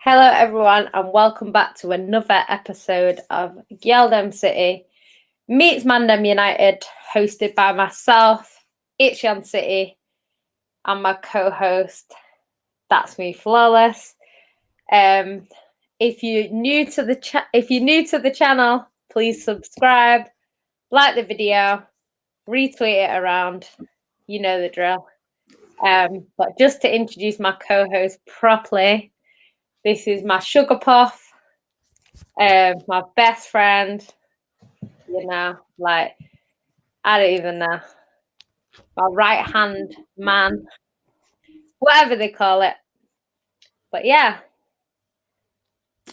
Hello everyone and welcome back to another episode of GyalDem City meets ManDem United, hosted by myself, Itchan City, and my co-host, that's me, Flawless. If you're new to the channel, please subscribe, like the video, retweet it around. You know the drill. But just to introduce my co-host properly, this is my sugar puff, my best friend, I don't even know, my right hand man, whatever they call it. But yeah.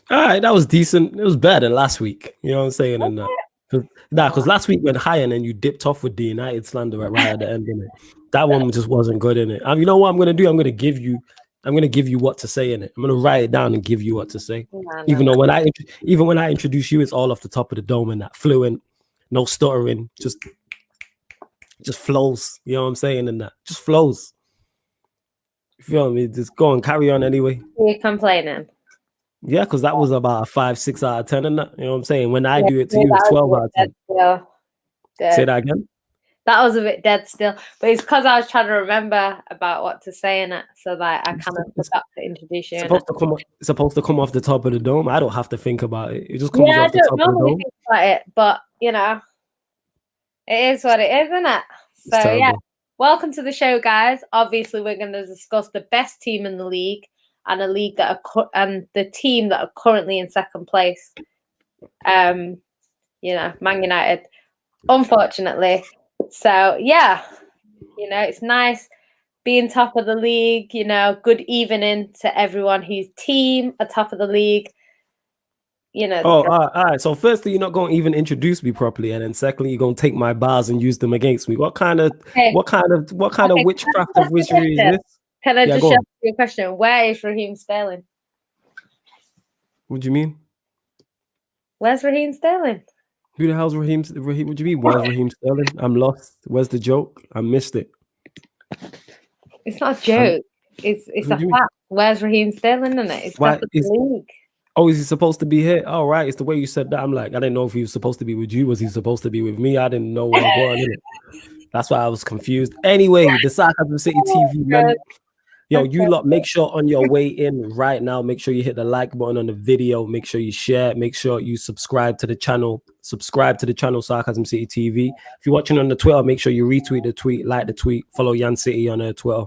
All right, that was decent. It was better than last week. You know what I'm saying? And because last week went high and then you dipped off with the United slander right at the end, innit? That one just wasn't good in it. You know what I'm gonna do? I'm gonna give you what to say in it. I'm gonna write it down and give you what to say. Even when I introduce you, it's all off the top of the dome and that fluent, no stuttering, just flows. You know what I'm saying? And that just flows. You feel me? Just go and carry on anyway. You're complaining. Yeah, because that was about a 5, 6 out of 10, and that, you know what I'm saying? When I do it to you, it's 12 out of 10. Say that again? That was a bit dead still, but it's because I was trying to remember about what to say in it, so that I kind of forgot to introduce you. It's supposed to come off the top of the dome. I don't have to think about it. It just comes off the top of the dome. Think about it, but it is what it is, isn't it? So yeah, welcome to the show, guys. Obviously, we're going to discuss the best team in the league and and the team that are currently in second place. Man United, unfortunately. So yeah, it's nice being top of the league. Good evening to everyone whose team are top of the league. All right. So firstly, you're not going to even introduce me properly, and then secondly, you're going to take my bars and use them against me. What kind of witchcraft of wizardry is this? Can I just ask you a question? Where is Raheem Sterling? What do you mean? Where's Raheem Sterling? Who the hell's Raheem? What do you mean? Where's Raheem Sterling? I'm lost. Where's the joke? I missed it. It's not a joke. It's a fact. Where's Raheem Sterling in it? It's top of the league. Oh, is he supposed to be here? Oh, right. It's the way you said that. I'm like, I didn't know if he was supposed to be with you. Was he supposed to be with me? I didn't know what was going on. That's why I was confused. Anyway, the Sarcasm City TV, man. Yo, you lot, make sure on your way in right now, make sure you hit the like button on the video. Make sure you share. Make sure you subscribe to the channel. Subscribe to the channel, Sarcasm City TV. If you're watching on the Twitter, make sure you retweet the tweet, like the tweet, follow Yan City on Twitter.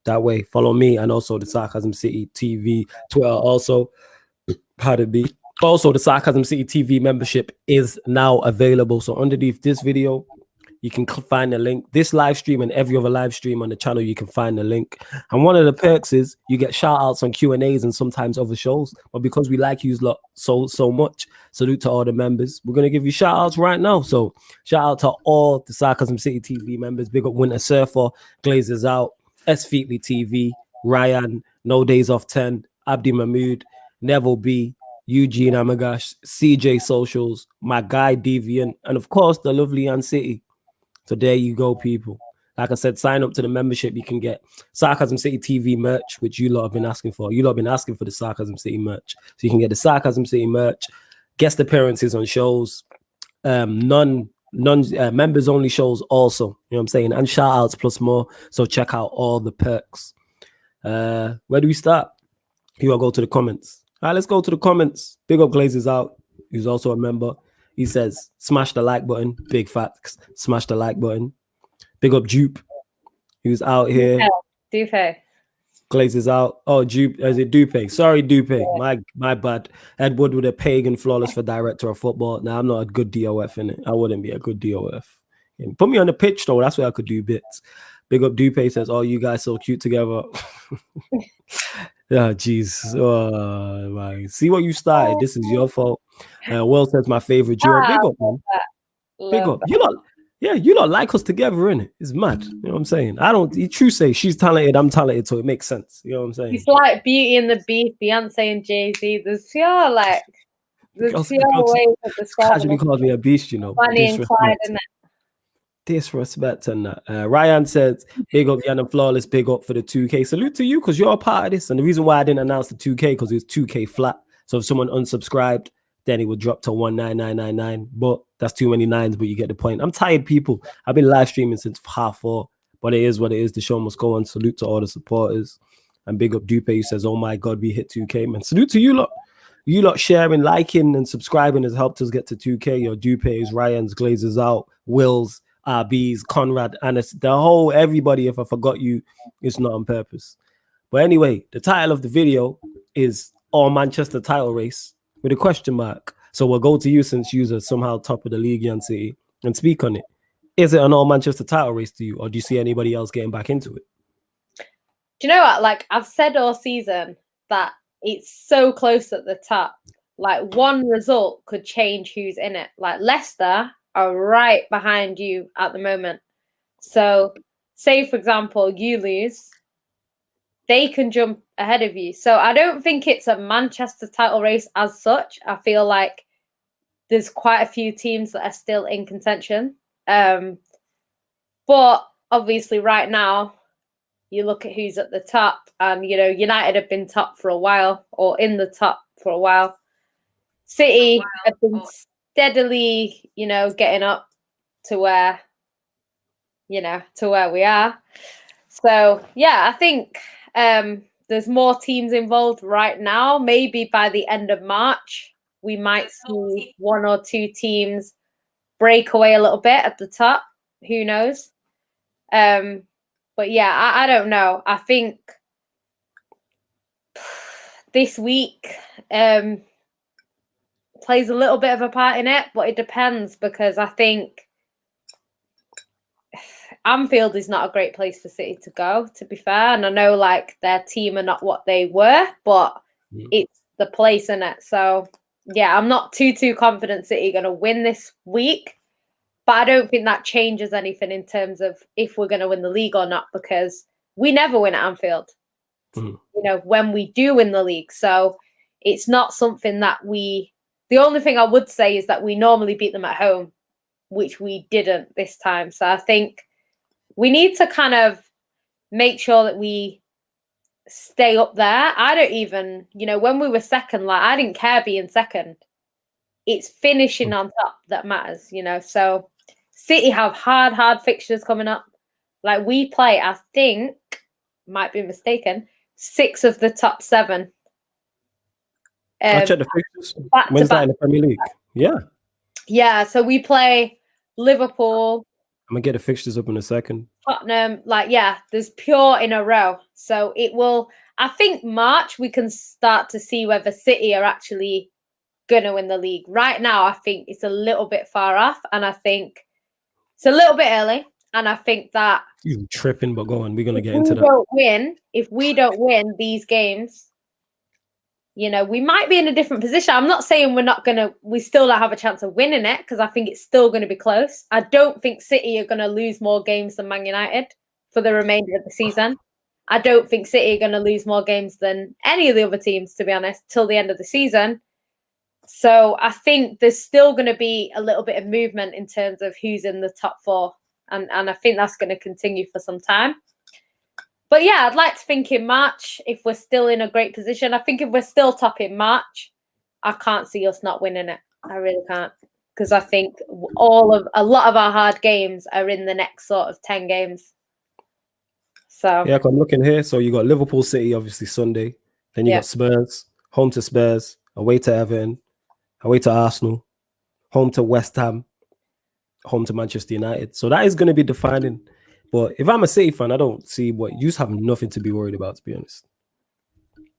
That way, follow me and also the Sarcasm City TV Twitter also. Pardon me. Also, the Sarcasm City TV membership is now available. So underneath this video, you can find the link. This live stream and every other live stream on the channel, you can find the link. And one of the perks is you get shout outs on Q&As and sometimes other shows. But because we like you lot so much, salute to all the members. We're going to give you shout outs right now. So shout out to all the Sarcasm City TV members. Big up Winter Surfer, Glazers Out, S. Featley TV, Ryan, No Days Off 10, Abdi Mahmood, Neville B, Eugene Amagash, CJ Socials, my guy Deviant, and of course the lovely Yan City. So there you go, people. Like I said, sign up to the membership. You can get Sarcasm City TV merch, which you lot have been asking for. You lot have been asking for the Sarcasm City merch. So you can get the Sarcasm City merch, guest appearances on shows, members only shows also. You know what I'm saying? And shout outs plus more. So check out all the perks. Where do we start? You want to go to the comments? All right, let's go to the comments. Big up Glazers Out, who's also a member. He says, smash the like button. Big facts. Smash the like button. Big up Dupe, who's out here. Dupe. Glazers Out. Oh, Dupe. Is it Dupe? Sorry, Dupe. Yeah. My bad. Ed Wood with a pagan flawless for director of football. Now, I'm not a good DOF in it. I wouldn't be a good DOF. Put me on the pitch, though. That's where I could do bits. Big up Dupe says, oh, you guys so cute together. Yeah, jeez. Oh, see what you started. This is your fault. Will says my favorite duo. Big up, man. Big up. You don't like us together, innit? It's mad. You know what I'm saying? True say she's talented, I'm talented, so it makes sense. You know what I'm saying? It's like Beauty and the Beast, Beyonce and Jay-Z. There's pure ways of describing. Casually calls me a beast, you know. Bonnie and Clyde, isn't it? Disrespect and that. Ryan said, big up Yan and Flawless, big up for the 2K. Salute to you because you're a part of this. And the reason why I didn't announce the 2K because it was 2K flat. So if someone unsubscribed, then it would drop to 19999. But that's too many nines, but you get the point. I'm tired, people. I've been live streaming since 4:30, but it is what it is. The show must go on. Salute to all the supporters. And big up Dupe, who says, oh my God, we hit 2K, man. Salute to you lot. You lot sharing, liking, and subscribing has helped us get to 2K. Your Dupe's, Ryan's, Glazes Out, Will's, RB's, Conrad, and it's the whole everybody. If I forgot you, it's not on purpose. But anyway, the title of the video is All Manchester Title Race with a question mark. So we'll go to you since you're somehow top of the league, Yan City, and speak on it. Is it an All Manchester Title Race to you, or do you see anybody else getting back into it? Do you know what? Like I've said all season that it's so close at the top. Like one result could change who's in it. Like Leicester are right behind you at the moment. So say, for example, you lose, they can jump ahead of you. So I don't think it's a Manchester title race as such. I feel like there's quite a few teams that are still in contention. But obviously right now, you look at who's at the top and, you know, United have been top for a while or in the top for a while. City have been steadily, you know, getting up to where, you know, to where we are. So, yeah, I think there's more teams involved right now. Maybe by the end of March, we might see one or two teams break away a little bit at the top. Who knows? But yeah, I don't know. I think this week plays a little bit of a part in it, but it depends because I think Anfield is not a great place for City to go, to be fair. And I know like their team are not what they were, but it's the place in it. So yeah, I'm not too confident City are going to win this week. But I don't think that changes anything in terms of if we're going to win the league or not, because we never win at Anfield, you know, when we do win the league. So it's not something that the only thing I would say is that we normally beat them at home, which we didn't this time. So I think we need to kind of make sure that we stay up there. I don't even, you know, when we were second, like I didn't care being second. It's finishing on top that matters, you know. So City have hard fixtures coming up. Like we play, I think, might be mistaken, 6 of the top 7. I checked the fixtures. When's that in the Premier League? Yeah. Yeah, so we play Liverpool. I'm going to get the fixtures up in a second. Tottenham, like, yeah, there's pure in a row. So it will, I think March, we can start to see whether City are actually going to win the league. Right now, I think it's a little bit far off. And I think it's a little bit early. And I think that... You're tripping, but go on. We're going to get into that. If we don't win these games, you know, we might be in a different position. I'm not saying we still don't have a chance of winning it because I think it's still going to be close. I don't think City are going to lose more games than Man United for the remainder of the season. I don't think City are going to lose more games than any of the other teams, to be honest, till the end of the season. So I think there's still going to be a little bit of movement in terms of who's in the top 4. And I think that's going to continue for some time. But yeah, I'd like to think in March, if we're still in a great position, I think if we're still top in March, I can't see us not winning it. I really can't. Because I think a lot of our hard games are in the next sort of 10 games. So yeah, I'm looking here. So you got Liverpool City, obviously Sunday. Then you got Spurs, home to Spurs, away to Everton, away to Arsenal, home to West Ham, home to Manchester United. So that is going to be defining. But if I'm a City fan, I don't see what you just have nothing to be worried about, to be honest.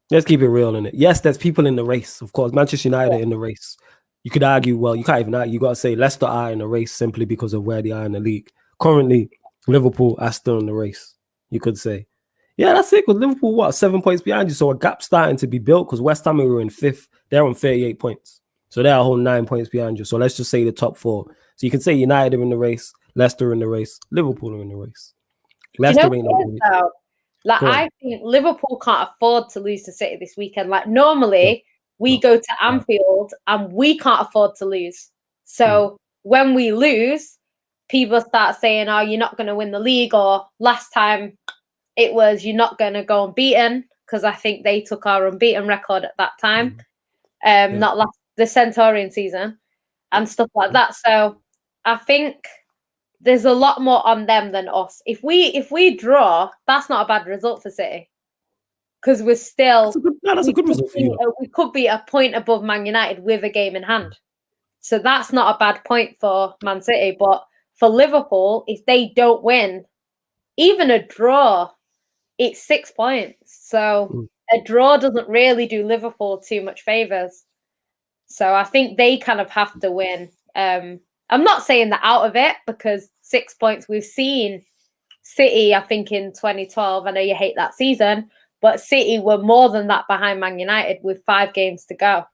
Let's keep it real in it. Yes, there's people in the race. Of course, Manchester United are in the race. You could argue, well, you can't even argue. You got to say Leicester are in the race simply because of where they are in the league. Currently, Liverpool are still in the race, you could say. Yeah, that's it. Because Liverpool, 7 points behind you. So a gap starting to be built because West Ham were in 5th. They're on 38 points. So they're a whole 9 points behind you. So let's just say the top 4. So you can say United are in the race, Leicester are in the race, Liverpool are in the race. Leicester ain't no race. Like I think Liverpool can't afford to lose to City this weekend. Like normally we go to Anfield and we can't afford to lose. So when we lose, people start saying, "Oh, you're not going to win the league," or last time it was, "You're not going to go unbeaten," because I think they took our unbeaten record at that time, not the Centaurian season and stuff like that. So I think there's a lot more on them than us. If we draw, that's not a bad result for City, because we're still that's a good result for you. We could be a point above Man United with a game in hand. So that's not a bad point for Man City. But for Liverpool, if they don't win, even a draw, it's 6 points. So a draw doesn't really do Liverpool too much favours. So I think they kind of have to win. I'm not saying they're out of it, because 6 points, we've seen City, I think in 2012, I know you hate that season, but City were more than that behind Man United with 5 games to go.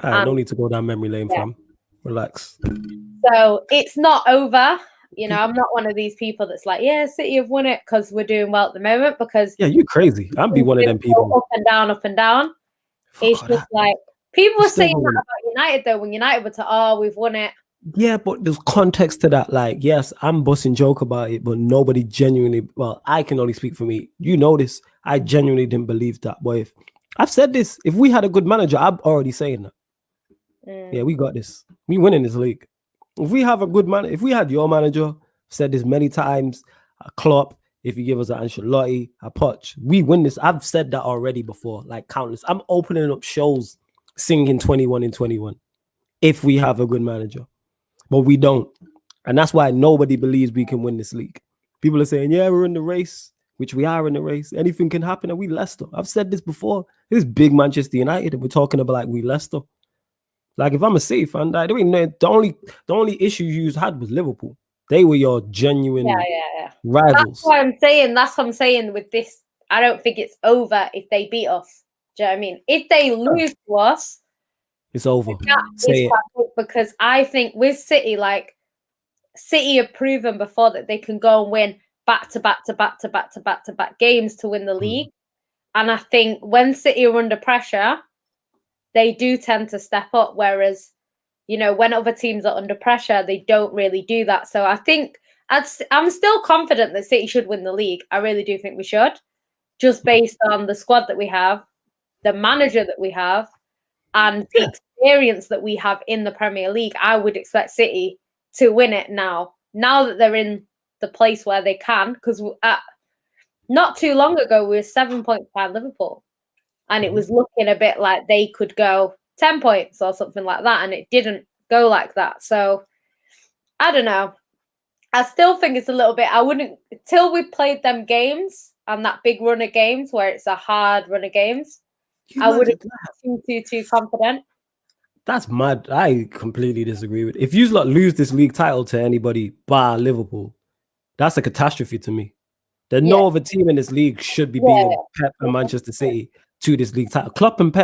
All right, no need to go down memory lane, fam. Relax. So it's not over. You know, I'm not one of these people that's like, yeah, City have won it because we're doing well at the moment. Because you're crazy. I'd be one of them people. Up and down, up and down. It's just like people were saying that about United though. When United were we've won it. Yeah, but there's context to that. Like, yes, I'm busting joke about it, but nobody genuinely. Well, I can only speak for me. You know this. I genuinely didn't believe that. But if I've said this, if we had a good manager, I'm already saying that. Yeah, we got this. We winning this league. If we have a good man, if we had your manager, I've said this many times, a Klopp, if you give us an Ancelotti, a Poch, we win this. I've said that already before, like countless. I'm opening up shows singing 21 in 21 if we have a good manager. But we don't. And that's why nobody believes we can win this league. People are saying, yeah, we're in the race, which we are in the race. Anything can happen, and we Leicester. I've said this before. This is big Manchester United, and we're talking about like we Leicester. Like, if I'm a City fan, the only issue you had was Liverpool. They were your genuine rivals. That's what I'm saying with this. I don't think it's over if they beat us. Do you know what I mean? If they lose to us, it's over. Because I think with City, like, City have proven before that they can go and win back-to-back games to win the league. And I think when City are under pressure, they do tend to step up, whereas, you know, when other teams are under pressure, they don't really do that. So I think I'm still confident that City should win the league. I really do think we should, just based on the squad that we have, the manager that we have, and the experience that we have in the Premier League. I would expect City to win it now that they're in the place where they can, because not too long ago, we were 7 points behind Liverpool. And it was looking a bit like they could go 10 points or something like that. And it didn't go like that. So, I don't know. I still think it's a little bit, I wouldn't, till we played them games and that big run of games where it's a hard run of games, I wouldn't be too confident. That's mad. I completely disagree with it. If you lose this league title to anybody bar Liverpool, that's a catastrophe to me. There's no other team in this league should be beating Pep and Manchester City to this league title. Klopp and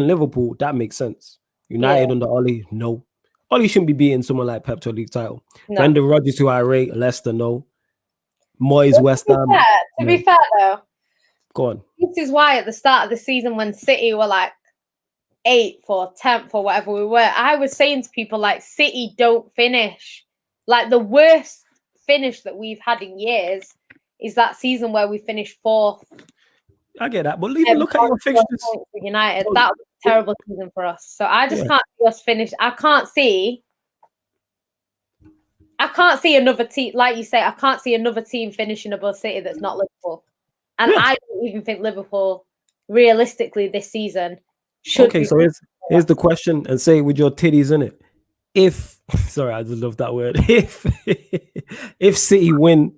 Liverpool, that makes sense. United under Oli, no. Oli shouldn't be beating someone like Pep to a league title. No. Brendan Rodgers, who I rate, Leicester, no. Moyes, West Ham. To be fair, though, go on. This is why at the start of the season, when City were like 8th or 10th or whatever we were, I was saying to people like, City don't finish. Like, the worst finish that we've had in years is that season where we finished 4th. I get that, but even look at your fixtures. United, that was a terrible season for us. So I just can't see us finish. I can't see another team, like you say, I can't see another team finishing above City that's not Liverpool. And I don't even think Liverpool, realistically, this season should. Okay, so here's the question, and say it with your titties in it. If sorry, I just love that word. If City win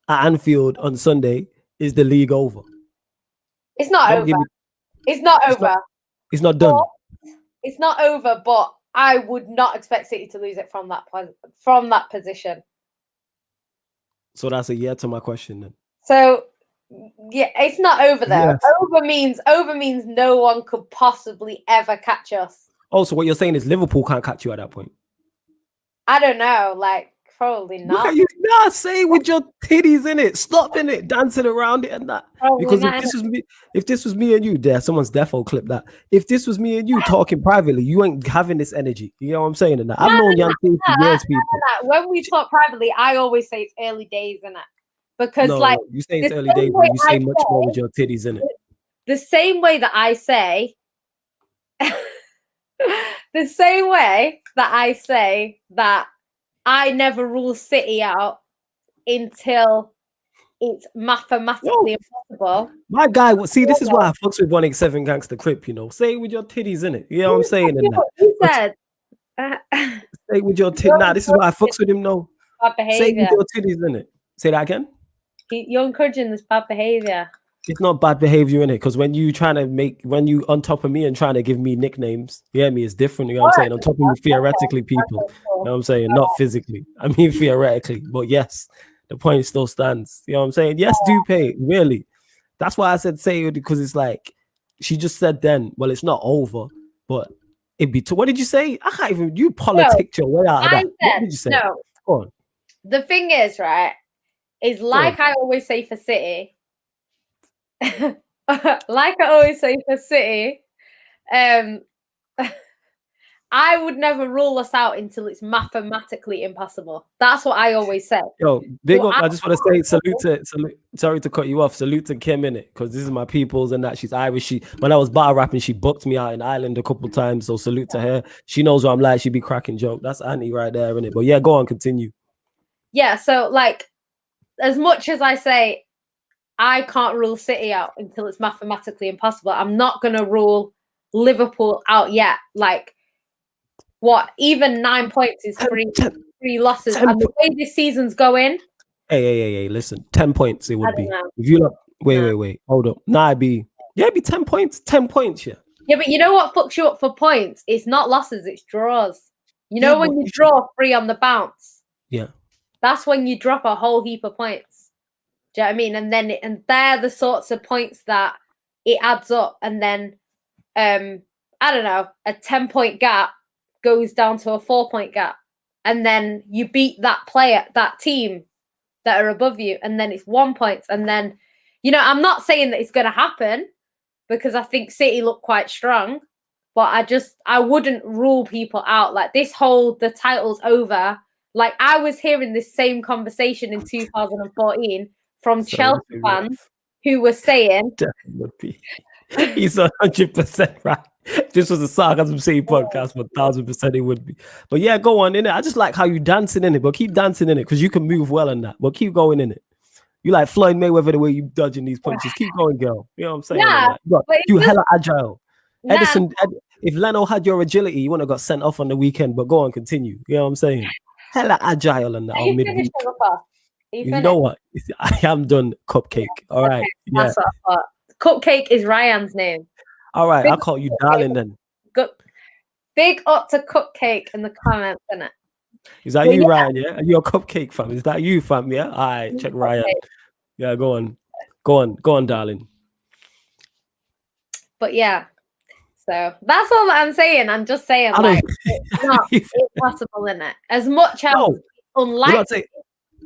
at Anfield on Sunday, is the league over? It's not over. It's not over. It's not done. It's not over, but I would not expect City to lose it from that position. So that's a yeah to my question then. So yeah, it's not over though. Yes. Over means no one could possibly ever catch us. Oh, so what you're saying is Liverpool can't catch you at that point? I don't know. Like, Probably Look not. at you. Nah, say with your titties in it. Stop in it, dancing around it and that. Probably Because not. if this was me and you, there, someone's defo clip that. If this was me and you talking privately, you ain't having this energy. You know what I'm saying? And that. I've known Yancy for years, people. When we talk privately, I always say it's early days, innit? Because like you say it's the early days, same but way you say I much say- more with your titties in it. the same way that I say the same way that I say that I never rule City out until it's mathematically impossible. My guy, see, this is why I fucks with 187 Gangster Crip, you know. Say it with your titties in it. You know what I'm saying? And that. He said, say it with your titties. Nah, this is why I fucks with him, no. bad Say it with behavior. your titties in it. Say that again. You're encouraging this bad behavior. It's not bad behavior in it, because when you on top of me and trying to give me nicknames, you hear me, it's different. You know what I'm saying? On top of me, theoretically, people. You know what I'm saying? Not physically. I mean, theoretically. But yes, the point still stands. You know what I'm saying? Yes, do pay. Really. That's why I said say it, because it's like she just said then, well, it's not over, but it'd be what did you say? I can't even you politicked your way out of that. What did you say? No. Go on. The thing is, right, is like I always say for City. Like I always say for City, I would never rule us out until it's mathematically impossible. That's what I always say. Yo, big up. I just want to say salute. Sorry to cut you off. Salute to Kim in it, because this is my people's and that. She's Irish. When I was bar rapping, she booked me out in Ireland a couple times. So salute to her. She knows what I'm like. She be cracking joke. That's Annie right there, in it. But yeah, go on, continue. Yeah. So like, as much as I say, I can't rule City out until it's mathematically impossible. I'm not gonna rule Liverpool out yet. Like, what? Even 9 points is three losses, and the way this season's going. Hey! Listen, 10 points it would be. If you look, wait, hold up. Nah, it'd be 10 points. 10 points, yeah. Yeah, but you know what fucks you up for points? It's not losses, it's draws. You know when you draw 3 on the bounce. Yeah. That's when you drop a whole heap of points. Do you know what I mean? And they're the sorts of points that it adds up, and then I don't know, a 10-point gap goes down to a 4-point gap, and then you beat that team that are above you, and then it's 1 point, and then I'm not saying that it's going to happen, because I think City look quite strong, but I wouldn't rule people out. Like this whole the title's over. Like I was hearing this same conversation in 2014 from Chelsea fans who were saying, he's 100% right. This was a Sarcasm City podcast, but 1000% it would be. But yeah, go on in it. I just like how you dancing in it, but keep dancing in it, because you can move well in that. But keep going in it. You like Floyd Mayweather the way you dodging these punches. Keep going, girl. You know what I'm saying? Yeah, you hella agile. Edison, if Leno had your agility, you wouldn't have got sent off on the weekend. But go on, continue. You know what I'm saying? Hella agile and that. You know what? I am done. Cupcake. All right. Yeah. That's what I thought. Cupcake is Ryan's name. All right. I'll call you darling then. Big up to Cupcake in the comments, innit? Is that you, Ryan? Yeah, you're a Cupcake fam. Is that you, fam? Yeah. All right, check Ryan. Yeah, go on, darling. But yeah, so that's all that I'm saying. I'm just saying, like, it's not impossible, in it. As much as unlikely,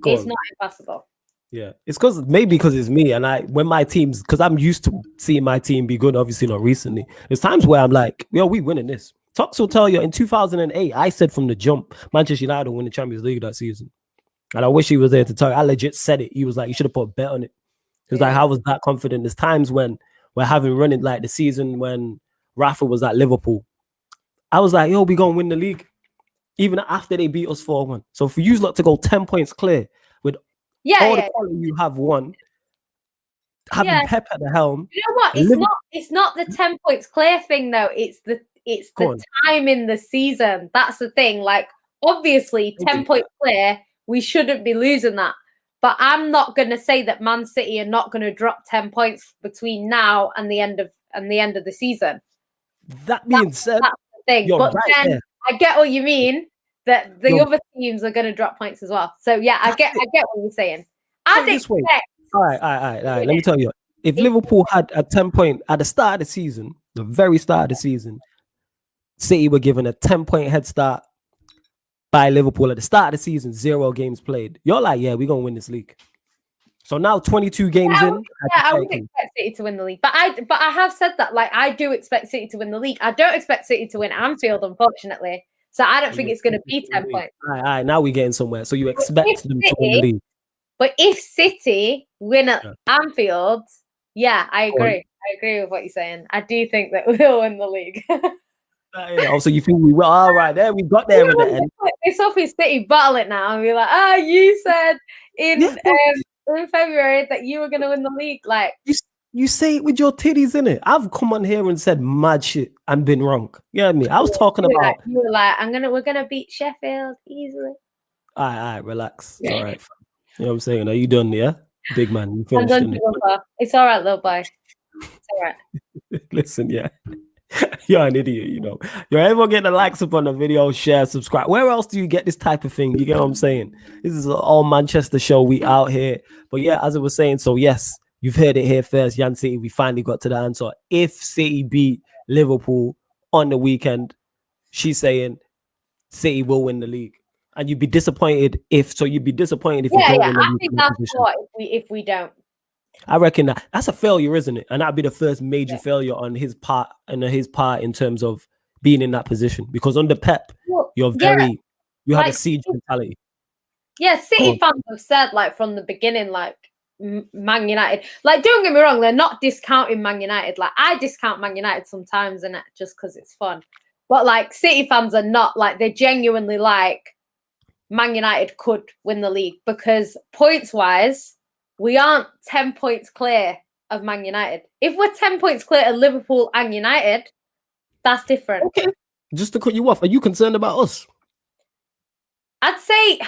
it's not impossible. Yeah, it's because it's me, and when my teams, because I'm used to seeing my team be good. Obviously, not recently. There's times where I'm like, yo, we winning this. Tox will tell you in 2008, I said from the jump, Manchester United will win the Champions League that season. And I wish he was there to tell you. I legit said it. He was like, you should have put a bet on it. He was like, I was that confident. There's times when we're having running, like the season when Rafa was at Liverpool. I was like, yo, we going to win the league. Even after they beat us 4-1. So for you lot to go 10 points clear with all the quality you have won, having Pep at the helm. You know what? It's not the 10 points clear thing, though. It's the time in the season. That's the thing. Like, obviously, 10 points clear, we shouldn't be losing that. But I'm not going to say that Man City are not going to drop 10 points between now and the end of the season. That being said, that's the thing. But then I get what you mean, that the other teams are going to drop points as well. So yeah, I get what you're saying. I think all right. Let me tell you. If Liverpool had a 10-point at the start of the season, the very start of the season, City were given a 10-point head start. by Liverpool at the start of the season, 0 games played. You're like, yeah, we're gonna win this league. So now 22 games in. I would expect City to win the league. But I have said that, like, I do expect City to win the league. I don't expect City to win Anfield, unfortunately. So I don't think it's going to be 10 points. All right, now we're getting somewhere. So you expect them to win the league. But if City win at Anfield, yeah, I agree. I agree with what you're saying. I do think that we'll win the league. Also, you think we will? All right, there we got there in the end. It's off his City, bottle it now, and be like, you said in February that you were going to win the league. Like, you say it with your titties, innit? I've come on here and said mad shit and been wrong. You know what I mean? I was talking about. You were like, we're gonna beat Sheffield easily. All right, relax. All right, you know what I'm saying? Are you done? Yeah, big man. You finished, I'm done. It's all right, little boy. It's all right. Listen, yeah. You're an idiot, you know. You're everyone getting the likes up on the video, share, subscribe. Where else do you get this type of thing? You get what I'm saying? This is all Manchester show. We out here. But yeah, as I was saying, so yes, you've heard it here first. Yan City, we finally got to the answer. If City beat Liverpool on the weekend, she's saying City will win the league. And you'd be disappointed if you don't win the league. I think that's what if we don't. I reckon that's a failure, isn't it? And that'd be the first major failure on his part in terms of being in that position. Because under Pep, you have a siege mentality. Yeah, City fans have said, like, from the beginning, like, Man United, like, don't get me wrong, they're not discounting Man United. Like, I discount Man United sometimes, and just because it's fun. But like, City fans are not, like, they're genuinely like, Man United could win the league because points wise, we aren't 10 points clear of Man United. If we're 10 points clear of Liverpool and United, that's different. Okay. Just to cut you off, are you concerned about us? I'd say,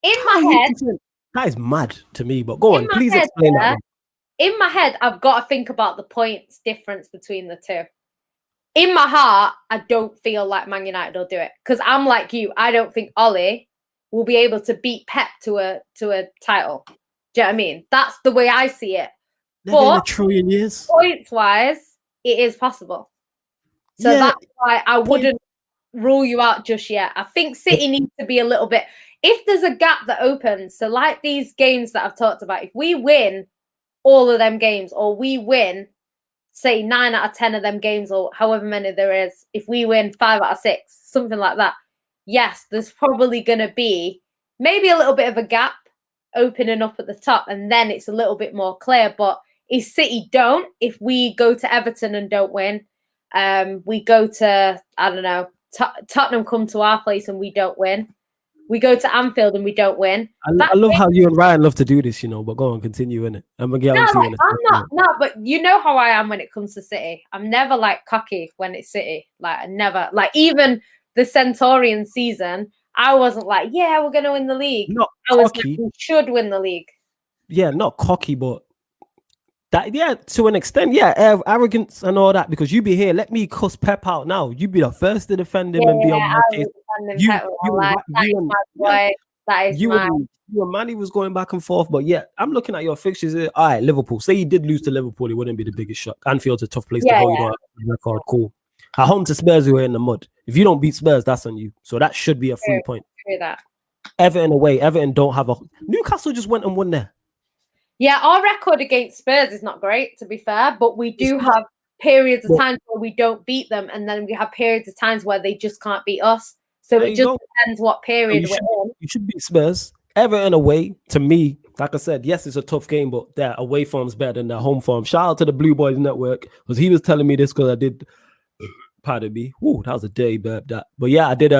in my head, that is mad to me, but go on, please explain that. In my head, I've got to think about the points difference between the two. In my heart, I don't feel like Man United will do it because I'm like you. I don't think Ollie will be able to beat Pep to a title. Do you know what I mean? That's the way I see it. Never in a trillion years. Points-wise, it is possible. So that's why I wouldn't rule you out just yet. I think City needs to be a little bit... If there's a gap that opens, so like these games that I've talked about, if we win all of them games or we win, say, 9 out of 10 of them games or however many there is, if we win 5 out of 6, something like that, yes, there's probably going to be maybe a little bit of a gap opening up at the top, and then it's a little bit more clear. But if City don't, if we go to Everton and don't win, we go to, I don't know, Tottenham come to our place and we don't win. We go to Anfield and we don't win. I love how you and Ryan love to do this, you know, but go on, continue, innit? I'm going to get on to you. I'm not, but you know how I am when it comes to City. I'm never, like, cocky when it's City. Like, I never, like, even the Centurion season, I wasn't like, yeah, we're going to win the league. Not I was cocky. like, we should win the league. Yeah, not cocky, but that, yeah, to an extent, yeah, arrogance and all that, because you be here, let me cuss Pep out now. You be the first to defend him and be on my case. You and Manny was going back and forth, but yeah, I'm looking at your fixtures here. All right, Liverpool. Say you did lose to Liverpool, it wouldn't be the biggest shock. Anfield's a tough place to go. You don't have a record. Cool. At home to Spurs, we were in the mud. If you don't beat Spurs, that's on you. So that should be a 3 point. That. Everton away. Everton don't have a... Newcastle just went and won there. Yeah, our record against Spurs is not great, to be fair, but we do have periods of times where we don't beat them, and then we have periods of times where they just can't beat us. So it just depends what period we're in. You should beat Spurs. Everton away, to me, like I said, yes, it's a tough game, but their away form's better than their home form. Shout out to the Blue Boys Network, because he was telling me this because I did... Pardon me. Ooh, that was a day burp, that. But yeah, I did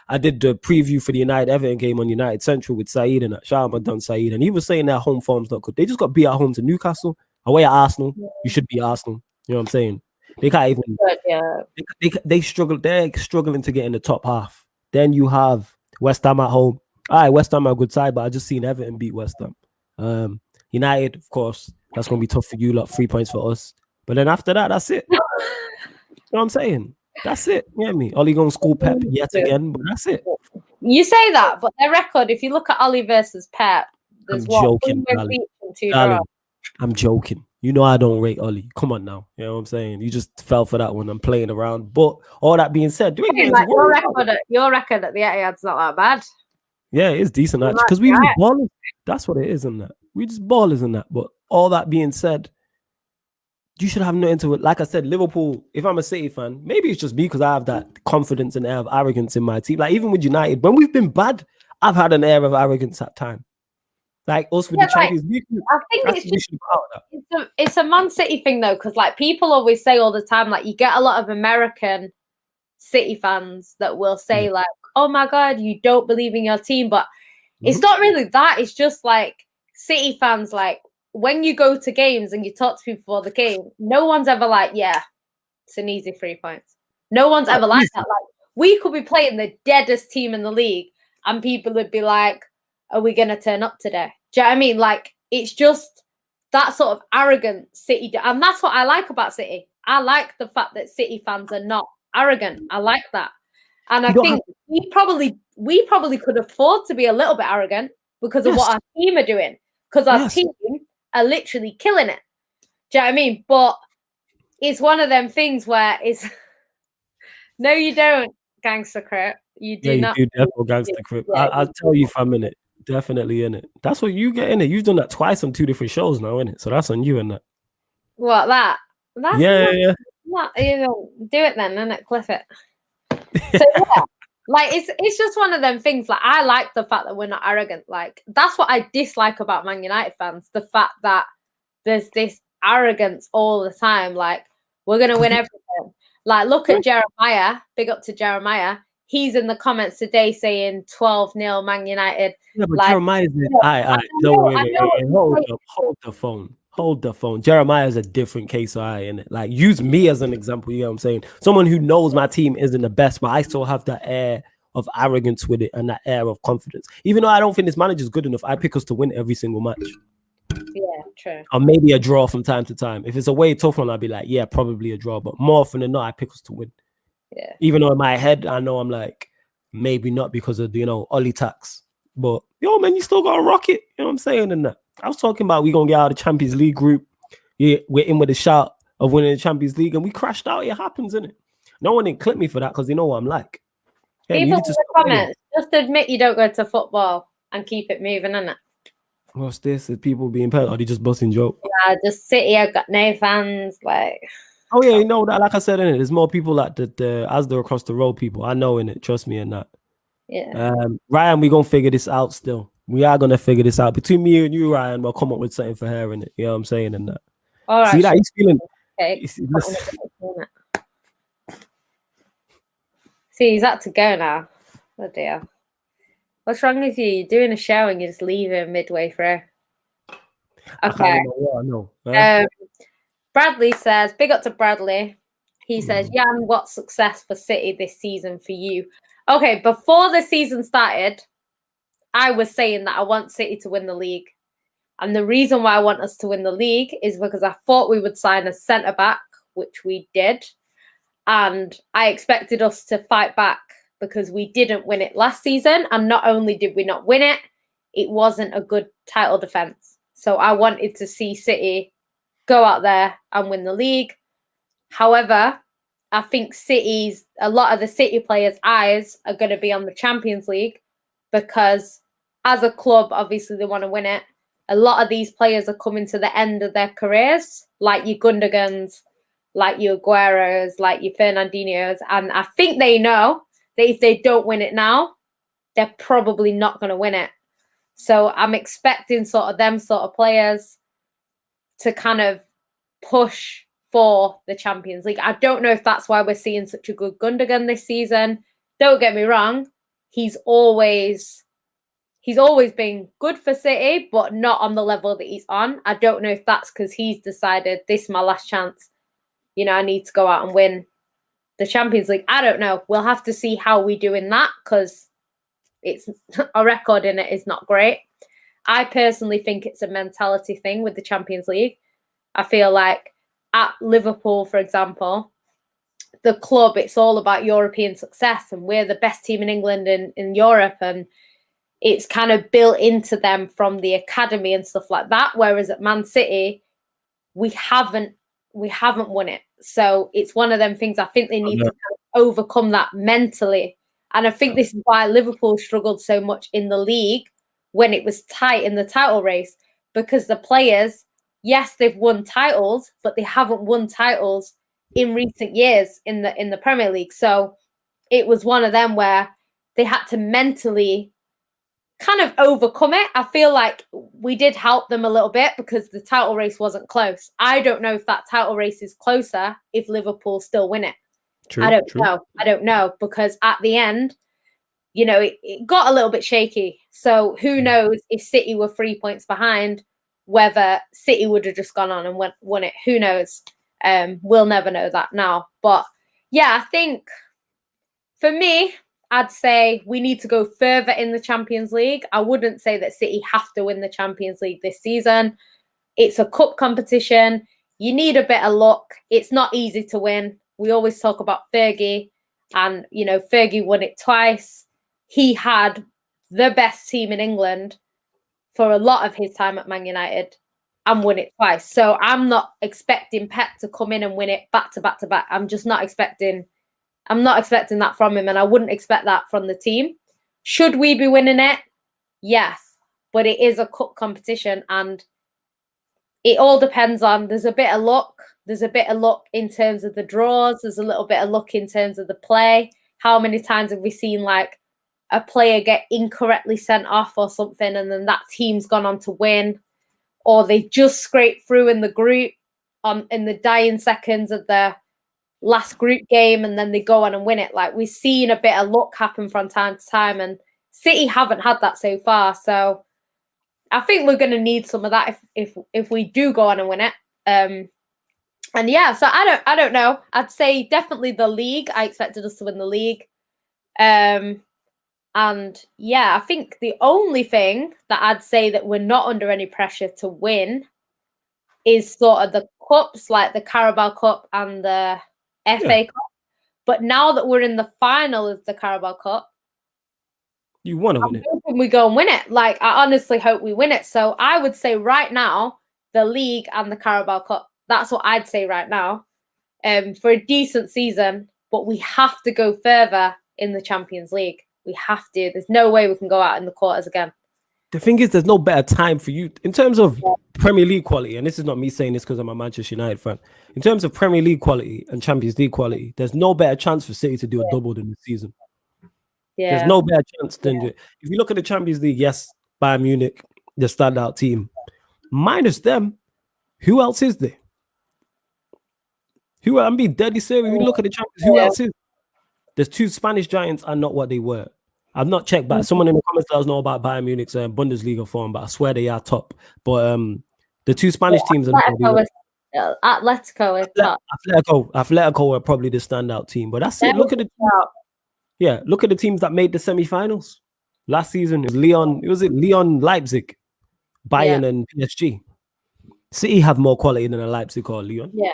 I did the preview for the United Everton game on United Central with Saeed and that. Shout out my Don Saeed. And he was saying their home form's not good. They just got beat at home to Newcastle. Away at Arsenal. You should beat Arsenal. You know what I'm saying? They can't even they struggle, they're struggling to get in the top half. Then you have West Ham at home. All right, West Ham are a good side, but I just seen Everton beat West Ham. United, of course, that's gonna be tough for you lot. 3 points for us. But then after that, that's it. You know what I'm saying? That's it. You know what I mean? Ollie going to school Pep yet again, but that's it. You say that, but their record, if you look at Ollie versus Pep, there's I'm joking. You You know I don't rate Ollie. Come on now. You know what I'm saying? You just fell for that one. I'm playing around. But all that being said, there ain't nothing to Like worry about. your record at the Etihad's not that bad. Yeah, it's decent actually. Because we just ballers. That's what it is, isn't that? We just ballers in that. But all that being said, you should have nothing to it. Like I said, Liverpool, if I'm a City fan, maybe it's just me because I have that confidence and air of arrogance in my team. Like even with United, when we've been bad, I've had an air of arrogance at time. Like us with the Champions League. I think it's a Man City thing though, because like people always say all the time, like you get a lot of American City fans that will say like, "Oh my God, you don't believe in your team," but it's not really that. It's just like City fans, like when you go to games and you talk to people before the game, no one's ever like, "Yeah, it's an easy 3 points." No one's ever like that. Like we could be playing the deadest team in the league, and people would be like, "Are we going to turn up today?" Do you know what I mean? Like, it's just that sort of arrogant City. And that's what I like about City. I like the fact that City fans are not arrogant. I like that. And I think we probably could afford to be a little bit arrogant because of what our team are doing. Because our team are literally killing it. Do you know what I mean? But it's one of them things where it's no, you don't, gangster crip. You do not. You do definitely gangster crip. I'll tell you if I'm in it. Definitely in it. That's what you get in it. You've done that twice on 2 different shows now, innit? So that's on you in that. What that? That's not, you know, do it then, innit? Clip it. So yeah, like it's just one of them things. Like I like the fact that we're not arrogant. Like that's what I dislike about Man United fans. The fact that there's this arrogance all the time. Like we're gonna win everything. Like look at Jeremiah. Big up to Jeremiah. He's in the comments today saying 12-0 Man United. Yeah, but like, Jeremiah's hold the phone. Jeremiah's a different case of in it. Like use me as an example, you know what I'm saying? Someone who knows my team isn't the best, but I still have that air of arrogance with it and that air of confidence. Even though I don't think this manager's good enough, I pick us to win every single match. Yeah, true. Or maybe a draw from time to time. If it's a way tough one, I'll be like, yeah, probably a draw. But more often than not, I pick us to win. Yeah. Even though in my head, I know I'm like, maybe not because of, you know, Ollie tax. But, yo, man, you still got to rock it. You know what I'm saying? And that. I was talking about we going to get out of the Champions League group. Yeah, we're in with a shout of winning the Champions League. And we crashed out. It happens, innit? No one didn't clip me for that because they know what I'm like. Yeah, people in the comments, just admit you don't go to football and keep it moving, innit? What's this? Is people being paid? Are they just busting joke? Yeah, just City, I've got no fans. Like, oh yeah, you know that. Like I said, in it, there's more people like the as they're across the road. People, I know in it. Trust me in that. Yeah. Ryan, we gonna figure this out. Still, we are gonna figure this out between me and you, Ryan. We'll come up with something for her in it. You know what I'm saying? And that. All right. See that he's feeling. Okay. See, he's had to go now. Oh dear. What's wrong with you? You're doing a show and you just leave him midway through. Okay. Bradley says, big up to Bradley. He says, Jan, what's success for City this season for you? Okay, before the season started, I was saying that I want City to win the league. And the reason why I want us to win the league is because I thought we would sign a centre-back, which we did. And I expected us to fight back because we didn't win it last season. And not only did we not win it, it wasn't a good title defence. So I wanted to see City go out there and win the league. However, I think a lot of the City players' eyes are going to be on the Champions League because as a club, obviously they want to win it. A lot of these players are coming to the end of their careers, like your Gundogan's, like your Aguero's, like your Fernandinho's. And I think they know that if they don't win it now, they're probably not going to win it. So I'm expecting sort of them sort of players to kind of push for the Champions League. I don't know if that's why we're seeing such a good Gundogan this season. Don't get me wrong. He's always been good for City, but not on the level that he's on. I don't know if that's because he's decided this is my last chance. You know, I need to go out and win the Champions League. I don't know. We'll have to see how we do in that because it's our record in it is not great. I personally think it's a mentality thing with the Champions League. I feel like at Liverpool, for example, the club, it's all about European success and we're the best team in England and in Europe. And it's kind of built into them from the academy and stuff like that. Whereas at Man City, we haven't won it. So it's one of them things I think they need to overcome that mentally. And I think this is why Liverpool struggled so much in the league when it was tight in the title race, because the players, yes, they've won titles, but they haven't won titles in recent years in the Premier League. So it was one of them where they had to mentally kind of overcome it. I feel like we did help them a little bit because the title race wasn't close. I don't know if that title race is closer if Liverpool still win it. True, I don't know because at the end, you know, it got a little bit shaky. So who knows if City were 3 points behind, whether City would have just gone on and won it. Who knows? We'll never know that now. But yeah, I think for me, I'd say we need to go further in the Champions League. I wouldn't say that City have to win the Champions League this season. It's a cup competition. You need a bit of luck. It's not easy to win. We always talk about Fergie, and, you know, Fergie won it twice. He had the best team in England for a lot of his time at Man United and won it twice. So I'm not expecting Pep to come in and win it back to back to back. I'm not expecting that from him, and I wouldn't expect that from the team. Should we be winning it? Yes, but it is a cup competition, and it all depends on, there's a bit of luck. There's a bit of luck in terms of the draws. There's a little bit of luck in terms of the play. How many times have we seen like a player get incorrectly sent off or something, and then that team's gone on to win, or they just scrape through in the group in the dying seconds of the last group game, and then they go on and win it. Like, we've seen a bit of luck happen from time to time, and City haven't had that so far. So I think we're going to need some of that if we do go on and win it. And yeah, so I don't know. I'd say definitely the league. I expected us to win the league. And yeah, I think the only thing that I'd say that we're not under any pressure to win is sort of the cups, like the Carabao Cup and the FA Cup. But now that we're in the final of the Carabao Cup, you want to win it. Hoping we go and win it. Like, I honestly hope we win it. So I would say right now, the league and the Carabao Cup. That's what I'd say right now. For a decent season, but we have to go further in the Champions League. We have to. There's no way we can go out in the quarters again. The thing is, there's no better time for you in terms of Premier League quality. And this is not me saying this because I'm a Manchester United fan. In terms of Premier League quality and Champions League quality, there's no better chance for City to do a double than this season. Yeah. There's no better chance than if you look at the Champions League, yes, Bayern Munich, the standout team. Minus them, who else is there? I'm being deadly serious. If you look at the Champions, who else is? There's two Spanish giants are not what they were. I've not checked back. Someone in the comments let us know about Bayern Munich's Bundesliga form, but I swear they are top. But the two Spanish teams are Atletico are probably the standout team. But that's it. Look at the teams that made the semi-finals last season. It was Leon, Leipzig, Bayern, and PSG. City have more quality than a Leipzig or Lyon. Yeah.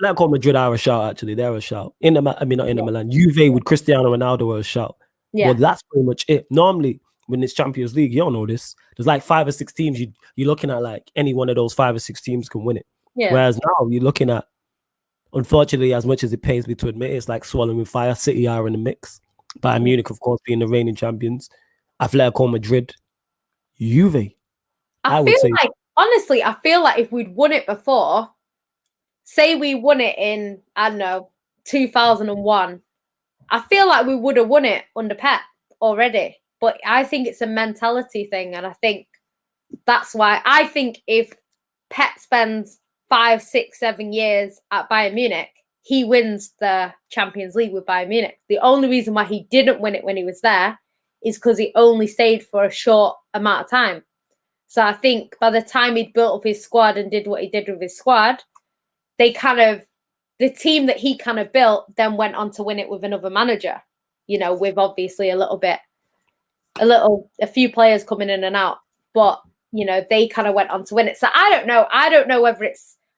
Atletico Madrid are a shout, actually. They're a shout. Not Inter Milan. Juve with Cristiano Ronaldo are a shout. Yeah. Well, that's pretty much it. Normally, when it's Champions League, you don't know this. There's like 5 or 6 teams. You're looking at like any one of those 5 or 6 teams can win it. Yeah. Whereas now you're looking at, unfortunately, as much as it pains me to admit, it's like swallowing fire. City are in the mix. Bayern Munich, of course, being the reigning champions. Atletico Madrid, Juve. Honestly, I feel like if we'd won it before, say we won it in, I don't know, 2001, I feel like we would have won it under Pep already. But I think it's a mentality thing. And I think that's why I think if Pep spends 5, 6, 7 years at Bayern Munich, he wins the Champions League with Bayern Munich. The only reason why he didn't win it when he was there is because he only stayed for a short amount of time. So I think by the time he'd built up his squad and did what he did with his squad, the team that he kind of built then went on to win it with another manager, you know, with obviously a few players coming in and out, but, you know, they kind of went on to win it. So I don't know. I don't know whether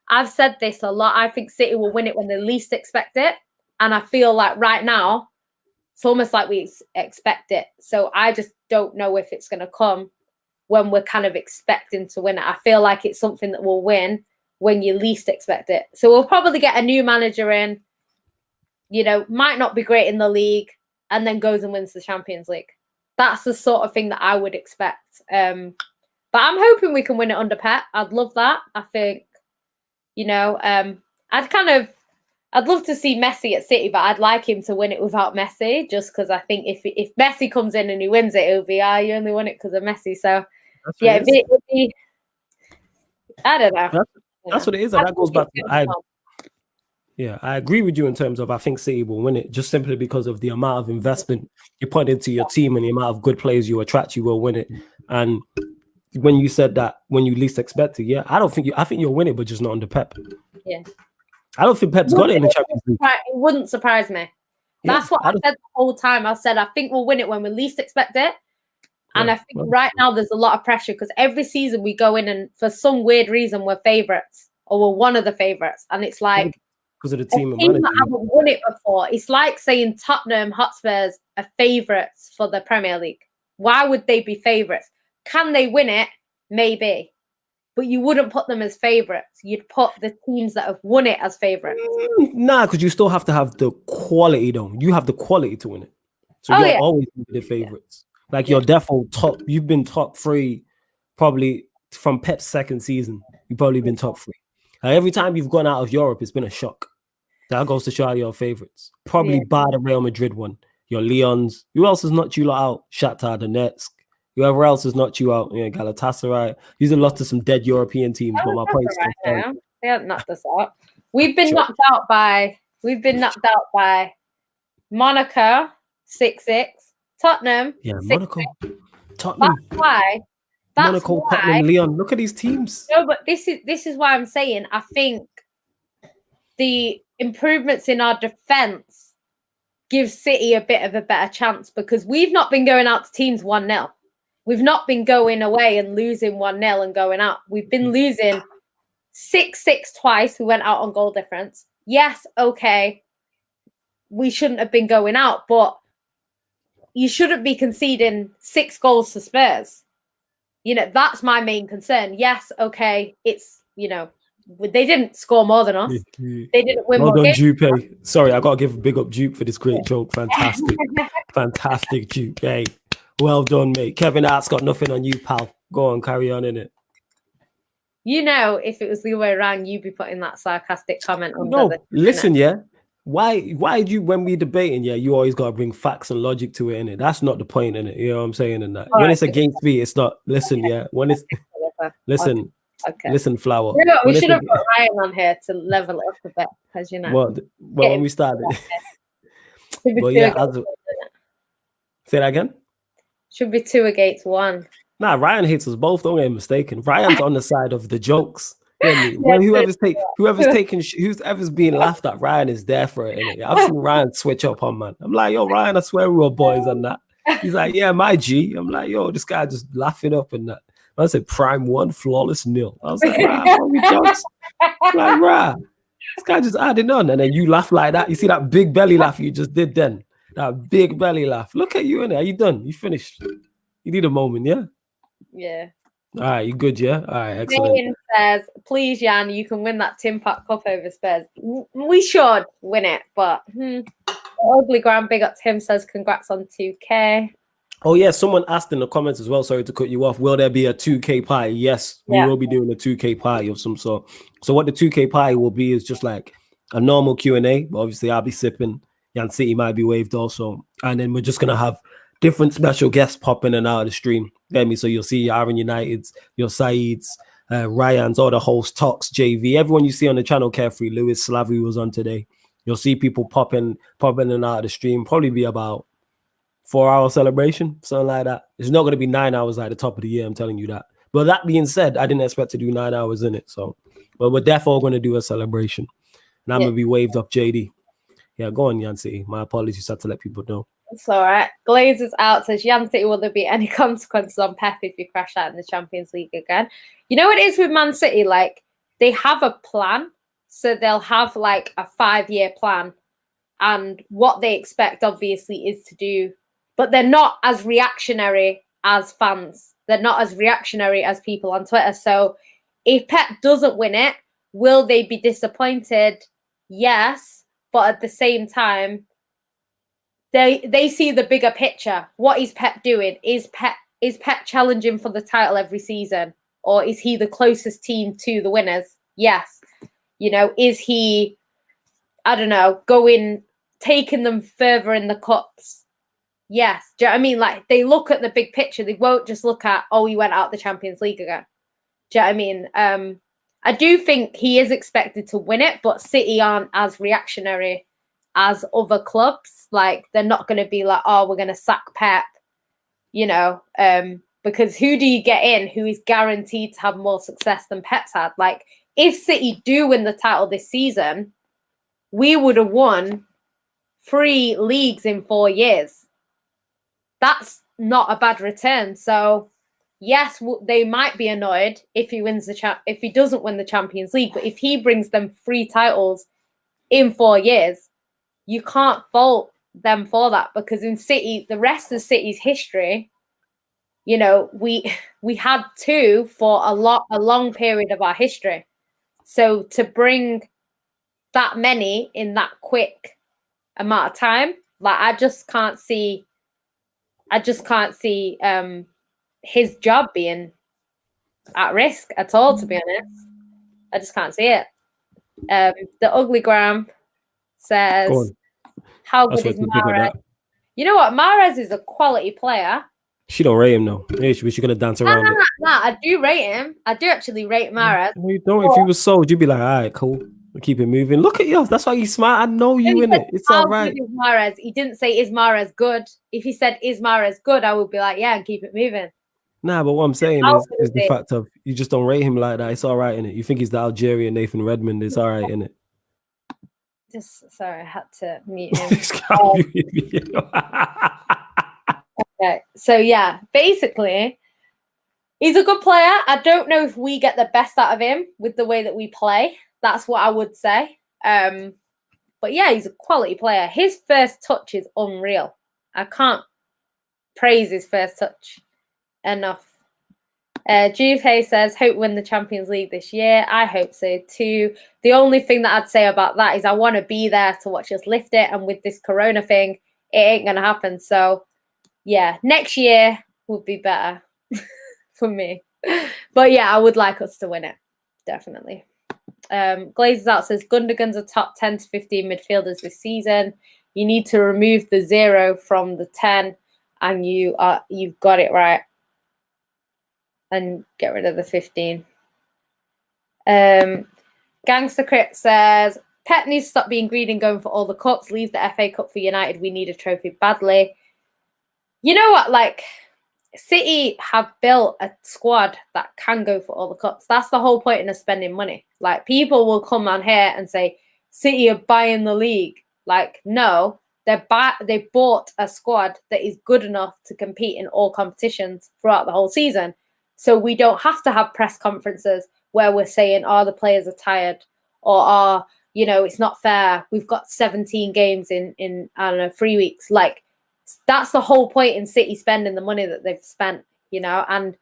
I've said this a lot. I think City will win it when they least expect it. And I feel like right now, it's almost like we expect it. So I just don't know if it's going to come when we're kind of expecting to win it. I feel like it's something that we'll win when you least expect it. So we'll probably get a new manager in, you know, might not be great in the league, and then goes and wins the Champions League. That's the sort of thing that I would expect. But I'm hoping we can win it under Pep. I'd love that. I think, you know, I'd love to see Messi at City, but I'd like him to win it without Messi, just because I think if Messi comes in and he wins it, it'll be, you only won it because of Messi. So, yeah, it'd be, I don't know. That's what it is. And that goes back to, I agree with you in terms of I think City will win it just simply because of the amount of investment you put into your team and the amount of good players you attract, you will win it. And when you said that when you least expect it, I think you'll win it, but just not under Pep. Yeah. I don't think Pep's got it in the Champions League. It wouldn't surprise me. That's what I said the whole time. I said I think we'll win it when we least expect it. And I think right now there's a lot of pressure because every season we go in and for some weird reason we're favourites or we're one of the favourites. And it's like because of the team and that haven't won it before. It's like saying Tottenham Hotspurs are favourites for the Premier League. Why would they be favourites? Can they win it? Maybe. But you wouldn't put them as favourites. You'd put the teams that have won it as favourites. Nah, because you still have to have the quality, though. You have the quality to win it. So you're always the favourites. Like you're default top. You've been top 3 probably from Pep's second season. You've probably been top 3. Every time you've gone out of Europe, it's been a shock. That goes to show your favourites. Probably bar the Real Madrid one. Your Leons. Who else has knocked you out? Shakhtar Donetsk. Whoever else has knocked you out, Galatasaray. These are lost to some dead European teams, but my point's they haven't knocked us out. We've been knocked out by Monaco 6-6, Tottenham. Yeah, 6-6. Monaco, Tottenham. That's Monaco, why. Tottenham, Leon. Look at these teams. No, but this is why I'm saying I think the improvements in our defense gives City a bit of a better chance because we've not been going out to teams 1-0. We've not been going away and losing 1-0 and going out. We've been losing 6-6 twice. We went out on goal difference. Yes, okay. We shouldn't have been going out, but you shouldn't be conceding 6 goals to Spurs. You know, that's my main concern. Yes, okay. It's, they didn't score more than us. They didn't win more games. Jupe. Sorry, I got to give a big up Jupe for this great joke. Fantastic. Fantastic, Jupe. Hey. Well done, mate. Kevin Hart's got nothing on you, pal. Go on, carry on, innit? If it was the other way around, you'd be putting that sarcastic comment on. No, listen, Why do you, when we debating, you always got to bring facts and logic to it, innit? That's not the point, innit? You know what I'm saying? In that. When it's against me, it's not, listen, When it's, listen, listen, Flower. We should have put Ryan on here to level it up a bit, because, Well, when we started. Well, say that again? Should be 2 against 1. Nah, Ryan hates us both. Don't get mistaken. Ryan's on the side of the jokes. Well, whoever's being laughed at, Ryan is there for it. Innit? I've seen Ryan switch up on man. I'm like, yo, Ryan, I swear we were boys on that. He's like, yeah, my G. I'm like, yo, this guy just laughing up and that. I said, prime 1, flawless 0. I was like, Ryan, we jokes. Like, Ryan, this guy just adding on, and then you laugh like that. You see that big belly laugh you just did then. That big belly laugh. Look at you in there. Are you done? You finished? You need a moment, yeah? Yeah. All right, you good, yeah? All right, excellent. Jane says, please, Jan, you can win that Tin Pot Cup over Spurs. We should win it, but Ugly Grand Big Up to him says, congrats on 2K. Oh, yeah, someone asked in the comments as well, sorry to cut you off, will there be a 2K party? Yes, we will be doing a 2K party of some sort. So what the 2K party will be is just like a normal Q&A, but obviously I'll be sipping. Yan City might be waved also. And then we're just going to have different special guests popping in and out of the stream. Get me? So you'll see your Aaron Uniteds, your Saeeds, Ryan's, all the hosts, Tox, JV, everyone you see on the channel, Carefree, Lewis, Slavi was on today. You'll see people popping in and out of the stream. Probably be about 4-hour celebration, something like that. It's not going to be 9 hours like the top of the year, I'm telling you that. But that being said, I didn't expect to do 9 hours in it. So, but we're definitely going to do a celebration. And I'm going to be waved up, JD. Yeah, go on, Yan City. My apologies, had to let people know. It's all right. Glazers out says, Yan City, will there be any consequences on Pep if you crash out in the Champions League again? You know what it is with Man City? Like, they have a plan. So they'll have like a 5-year plan. And what they expect, obviously, is to do. But they're not as reactionary as fans. They're not as reactionary as people on Twitter. So if Pep doesn't win it, Will they be disappointed? Yes, but at the same time, they see the bigger picture. What is Pep doing? Is Pep challenging for the title every season, or is he the closest team to the winners? Yes. You know, is he, I don't know, taking them further in the cups? Yes. Do you know what I mean? Like, they look at the big picture. They won't just look at, oh, he went out the Champions League again. Do you know what I mean? I do think he is expected to win it, but City aren't as reactionary as other clubs. Like, they're not going to be like, oh, we're going to sack Pep, you know, because who do you get in who is guaranteed to have more success than Pep's had? Like, if City do win the title this season, we would have won 3 leagues in 4 years. That's not a bad return. So, yes, they might be annoyed if he wins if he doesn't win the Champions League, but if he brings them 3 titles in 4 years, you can't fault them for that, because in City, the rest of City's history, you know, we had 2 for a long period of our history. So to bring that many in that quick amount of time, like, I just can't see his job being at risk at all, to be honest. I just can't see it. The Ugly Gram says, how good is Mahrez? You know what? Mahrez is a quality player. She don't rate him, though. Yeah, she's going to dance around it. Nah, I do rate him. I do actually rate Mahrez. No, you don't. If he was sold, you'd be like, all right, cool. We'll keep it moving. Look at you. That's why you smart. I know you in it. It's all right. Good is Mahrez. He didn't say, is Mahrez good? If he said, is Mahrez good, I would be like, yeah, and keep it moving. Nah, but what I'm saying is the fact of you just don't rate him like that. It's all right in it. You think he's the Algerian Nathan Redmond. It's all right in it. Sorry, I had to mute him. Okay, so yeah, basically, he's a good player. I don't know if we get the best out of him with the way that we play. That's what I would say. But yeah, he's a quality player. His first touch is unreal. I can't praise his first touch enough. Juve Hay says, hope win the Champions League this year. I hope so too. The only thing that I'd say about that is I want to be there to watch us lift it. And with this Corona thing, it ain't going to happen. So yeah, next year would be better for me. But yeah, I would like us to win it. Definitely. Glazes Out says, Gundogan's are top 10 to 15 midfielders this season. You need to remove the 0 from the 10 and you've got it right. And get rid of the 15. Gangster Crit says, Pep needs to stop being greedy and going for all the cups. Leave the FA Cup for United. We need a trophy badly. You know what? Like, City have built a squad that can go for all the cups. That's the whole point in spending money. Like, people will come on here and say, City are buying the league. Like, no, they bought a squad that is good enough to compete in all competitions throughout the whole season. So we don't have to have press conferences where we're saying, oh, the players are tired, or, you know, it's not fair. We've got 17 games in I don't know, 3 weeks. Like, that's the whole point in City spending the money that they've spent, you know, and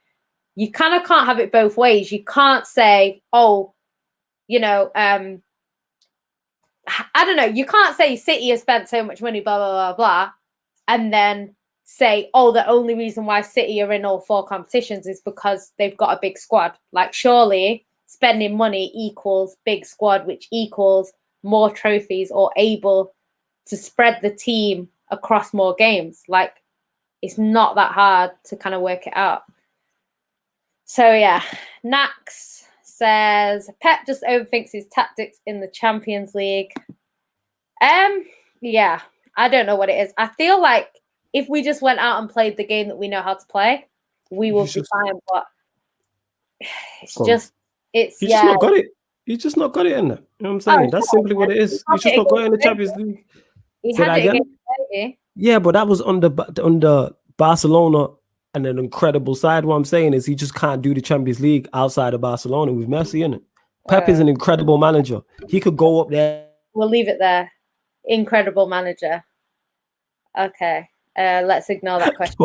you kind of can't have it both ways. You can't say, oh, you know, I don't know. You can't say City has spent so much money, blah, blah, blah, blah, and then say, oh, the only reason why City are in all 4 competitions is because they've got a big squad. Like, surely spending money equals big squad, which equals more trophies or able to spread the team across more games. Like, it's not that hard to kind of work it out. So yeah, Nax says, Pep just overthinks his tactics in the Champions League. Yeah, I don't know what it is. I feel like if we just went out and played the game that we know how to play, we will be fine. But it's just not got it. You just not got it in there. You know what I'm saying? That's simply what it is. You just not got it in the Champions League. Say that again? Yeah, but that was under Barcelona and an incredible side. What I'm saying is he just can't do the Champions League outside of Barcelona with Messi in it. Pep is an incredible manager. He could go up there. We'll leave it there. Incredible manager. Okay. Let's ignore that question.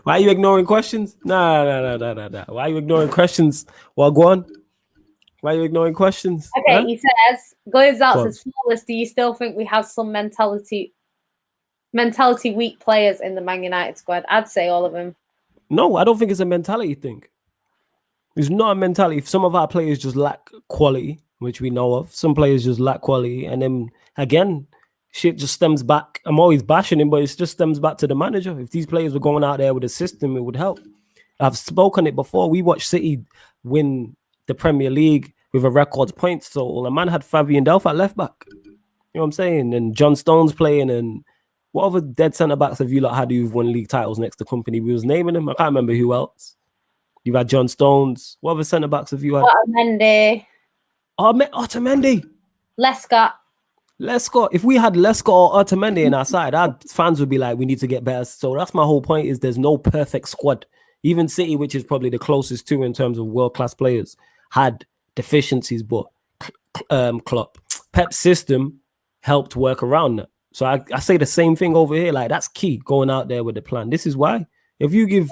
Why are you ignoring questions? No. Why are you ignoring questions? Well, go on. Why are you ignoring questions? Okay, Huh? he says, Glazed out Go on. says, flawless, do you still think we have some mentality weak players in the Man United squad? I'd say all of them. No, I don't think it's a mentality thing. It's not a mentality. Some of our players just lack quality, which we know of. Some players just lack quality. And then again, shit just stems back. I'm always bashing him, but it just stems back to the manager. If these players were going out there with a system, it would help. I've spoken it before. We watched City win the Premier League with a record points total. A man had Fabian Delph at left back. You know what I'm saying? And John Stones playing, and what other dead centre backs have you lot had who've won league titles next to company? We was naming them. I can't remember who else. You've had John Stones. What other centre backs have you had? Otamendi. Otamendi. Lescott. If we had Lescott or Otamendi in our side, our fans would be like, we need to get better. So that's my whole point, is there's no perfect squad. Even City, which is probably the closest to in terms of world-class players, had deficiencies, but Pep's system helped work around that. So I say the same thing over here. Like, that's key, going out there with the plan. This is why. If you give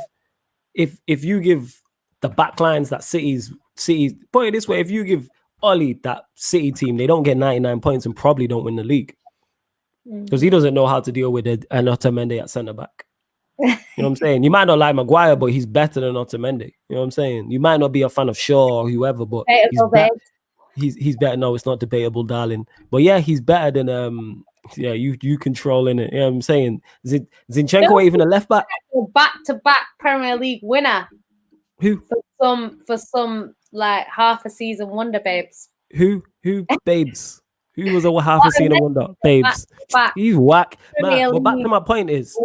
the backlines that City's put it this way, if you give Oli that City team, they don't get 99 points and probably don't win the league. Because he doesn't know how to deal with an Otamendi at centre-back. You know what I'm saying? You might not like Maguire, but he's better than Otamendi. You know what I'm saying? You might not be a fan of Shaw or whoever, but he's better. No, it's not debatable, darling. But yeah, he's better than you controlling it. You know what I'm saying? Zinchenko even a left back? Back-to-back Premier League winner. Who? For some like half a season wonder babes. Who babes? Who was a half a season wonder? Babes. He's whack. Man, but back to my point is,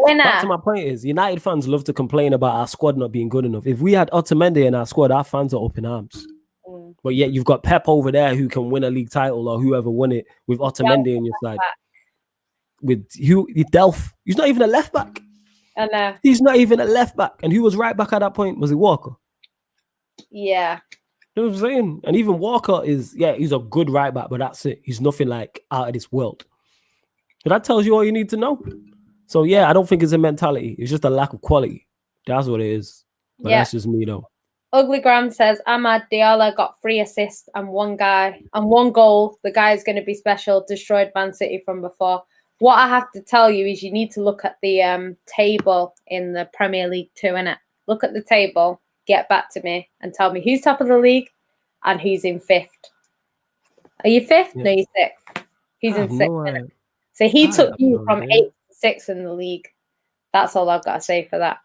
United fans love to complain about our squad not being good enough. If we had Otamendi in our squad, our fans are up in arms. But yet you've got Pep over there who can win a league title, or whoever won it, with Otamendi in your side. With Delph. He's not even a left back. I know. He's not even a left back. And who was right back at that point? Was it Walker? Yeah. You know what I'm saying? And even Walker he's a good right back, but that's it. He's nothing like out of this world. So that tells you all you need to know. So yeah, I don't think it's a mentality. It's just a lack of quality. That's what it is. But that's just me though. Ugly Graham says, Ahmad Diallo got 3 assists and 1 goal. The guy is going to be special. Destroyed Man City from before. What I have to tell you is you need to look at the table in the Premier League 2, innit? Look at the table. Get back to me and tell me who's top of the league and who's in 5th. Are you 5th? Yeah. No, you're 6th. Who's in 6th? So he took you from 8th to 6th in the league. That's all I've got to say for that.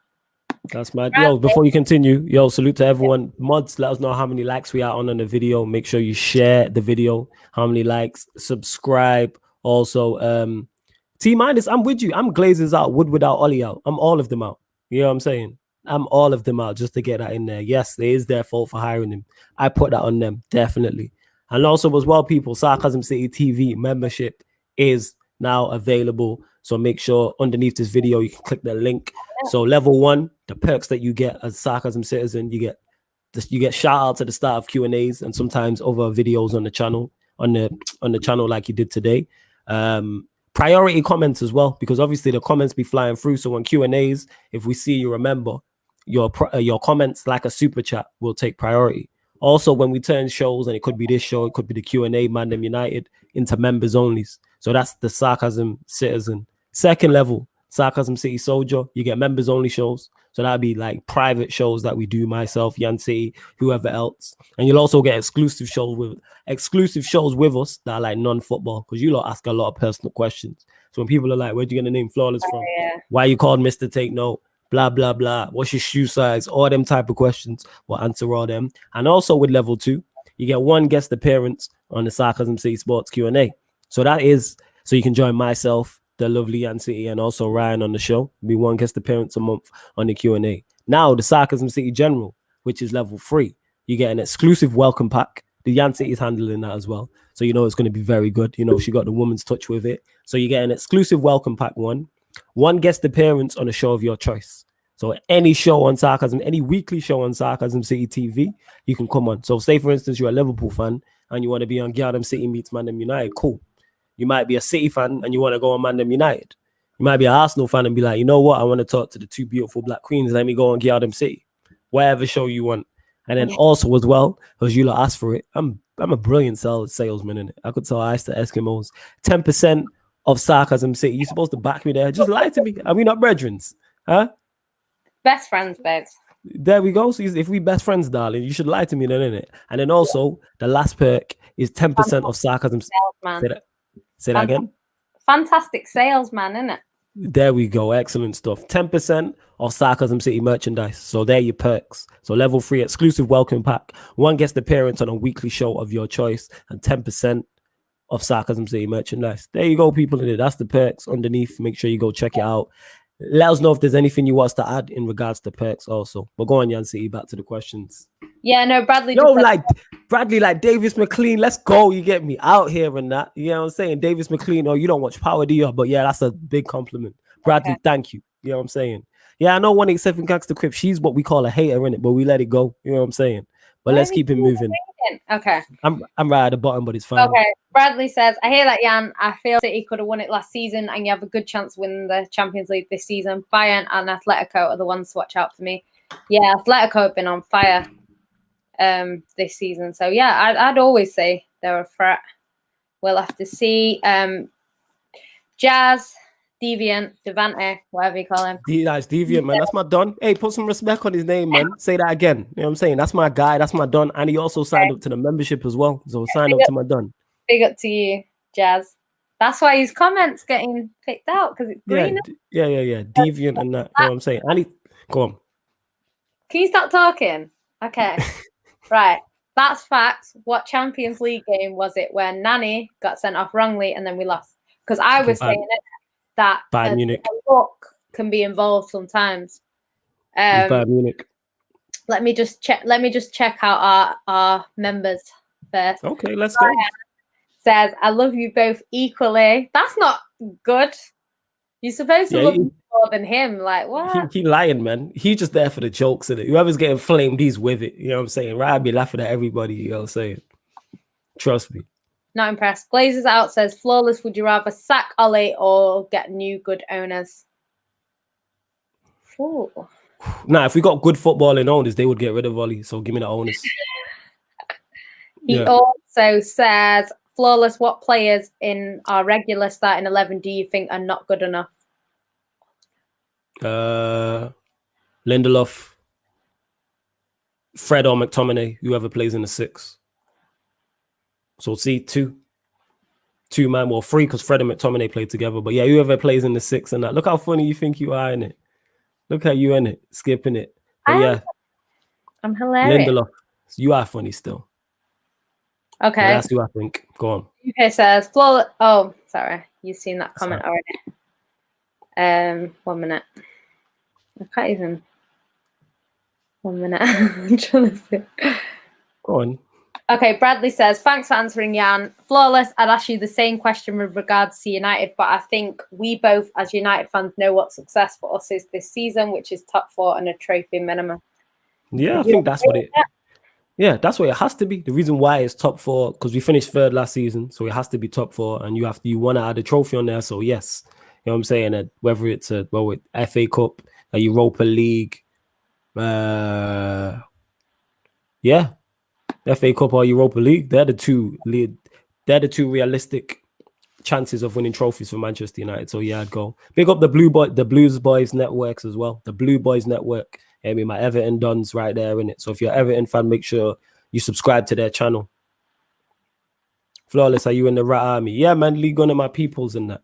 That's mad. Yo, before you continue, salute to everyone. Mods, let us know how many likes we are on the video. Make sure you share the video. How many likes? Subscribe. Also, T-minus, I'm with you. I'm Glazers out, Wood without Ollie out. I'm all of them out. You know what I'm saying? I'm all of them out, just to get that in there. Yes, it is their fault for hiring him. I put that on them, definitely. And also as well, people, Sarcasm City TV membership is now available. So make sure underneath this video, you can click the link. So level 1, the perks that you get as Sarcasm Citizen, you get shout out to the start of Q&As and sometimes other videos on the channel, on the channel like you did today. Priority comments as well, because obviously the comments be flying through. So on Q&As, if we see you remember, your comments like a super chat will take priority. Also, when we turn shows, and it could be this show, it could be the Q&A, ManDem United, into members only. So that's the Sarcasm Citizen. Second level, Sarcasm City Soldier, you get members only shows. So that'd be like private shows that we do, myself, Yan City, whoever else. And you'll also get exclusive shows with us that are like non-football, because you lot ask a lot of personal questions. So when people are like, where'd you get the name Flawless from? Yeah. Why you called Mr. Take Note? Blah, blah, blah. What's your shoe size? All them type of questions. We'll answer all them. And also with level 2, you get 1 guest appearance on the Sarcasm City Sports Q&A. So that is, so you can join myself, the lovely Yan City, and also Ryan on the show. It'll be 1 guest appearance a month on the Q&A. Now the Sarcasm City General, which is level 3, you get an exclusive welcome pack. The Yan City is handling that as well. So you know it's going to be very good. You know, she got the woman's touch with it. So you get an exclusive welcome pack 1 guest appearance on a show of your choice. So any show on Sarcasm, any weekly show on Sarcasm City TV, you can come on. So say, for instance, you're a Liverpool fan and you want to be on GyalDem City meets ManDem United, cool. You might be a City fan and you want to go on ManDem United. You might be an Arsenal fan and be like, you know what? I want to talk to the 2 beautiful black queens. Let me go on GyalDem City. Whatever show you want. And then also as well, because you lot asked for it, I'm I'm a brilliant salesman in it. I could sell ice to Eskimos. 10% of Sarcasm City. You're supposed to back me there. Just lie to me. Are we not brethrens? Huh? Best friends, babes. There we go. So if we best friends, darling, you should lie to me then, innit? And then also the last perk is 10% of Sarcasm. Salesman. Say that again. Fantastic salesman, isn't it? There we go. Excellent stuff. 10% of Sarcasm City merchandise. So there are your perks. So level 3 exclusive welcome pack. One guest appearance on a weekly show of your choice, and 10% of Sarcasm City merchandise. There you go, people in it. That's the perks underneath. Make sure you go check it out. Let us know if there's anything you want us to add in regards to perks also. But go on, Yan City, back to the questions. Yeah, no, Bradley. Yo, like Bradley, like Davis McLean, let's go. You get me out here and that. You know what I'm saying? Davis McLean, oh, you don't watch Power, do you? But yeah, that's a big compliment. Bradley, thank you. You know what I'm saying? Yeah, I know 187 Gangster Crip, she's what we call a hater in it, but we let it go. You know what I'm saying? But let's keep it moving. Okay. I'm right at the bottom, but it's fine. Okay. Bradley says, I hear that, Jan. I feel City could have won it last season and you have a good chance of winning the Champions League this season. Bayern and Atletico are the ones to watch out for me. Yeah, Atletico have been on fire this season. So, yeah, I'd always say they're a threat. We'll have to see. Jazz, Deviant, Devante, whatever you call him. Nice, Deviant, man. That's my Don. Hey, put some respect on his name, man. Say that again. You know what I'm saying? That's my guy. That's my Don. And he also signed up to the membership as well. So sign up to my Don. Big up to you, Jazz. That's why his comments getting picked out, because it's green. Yeah. Deviant and that. You know what I'm saying? Go on. Can you stop talking? Okay. Right. That's facts. What Champions League game was it when Nani got sent off wrongly and then we lost? Because I was saying that Bayern Munich luck can be involved sometimes. Bayern Munich. Let me just check out our members first. Okay, let's go. Says, I love you both equally. That's not good. You're supposed to love me more than him. Like, what? He lying, man. He's just there for the jokes in it. Whoever's getting flamed, he's with it. You know what I'm saying? Right? I'd be laughing at everybody, you know what I'm saying? Trust me. Not impressed. Glazers Out says, Flawless, would you rather sack Ollie or get new good owners? Ooh. Nah, if we got good footballing owners, they would get rid of Ollie. So give me the owners. He also says, Flawless, what players in our regular starting 11 do you think are not good enough? Lindelof, Fred or McTominay, whoever plays in the 6. So see, two man, well, 3 because Fred and McTominay played together. But yeah, whoever plays in the 6 and that. Look how funny you think you are in it. Look how you in it, skipping it. But yeah, I'm hilarious. Lindelof, you are funny still. Okay. But that's who I think. Go on. UK says, Flawless. Oh, sorry. You've seen that comment already. 1 minute. I can't even. 1 minute. I'm trying to see. Go on. Okay, Bradley says, thanks for answering, Jan. Flawless, I'd ask you the same question with regards to United, but I think we both, as United fans, know what success for us is this season, which is top 4 and a trophy minimum. Yeah, I think that's what it. Yeah, that's what it has to be. The reason why it's top 4, because we finished 3rd last season, so it has to be top 4, and you want to add a trophy on there. So yes, you know what I'm saying. Whether it's with FA Cup, a Europa League, yeah, FA Cup or Europa League, they're the two realistic chances of winning trophies for Manchester United. So yeah, I'd go. Big up the Blues Boys networks as well. The Blue Boys network. I mean, my Everton Dons right there in it. So if you're an Everton fan, make sure you subscribe to their channel. Flawless, are you in the right army? Yeah, man, League Gunner, my people's in that.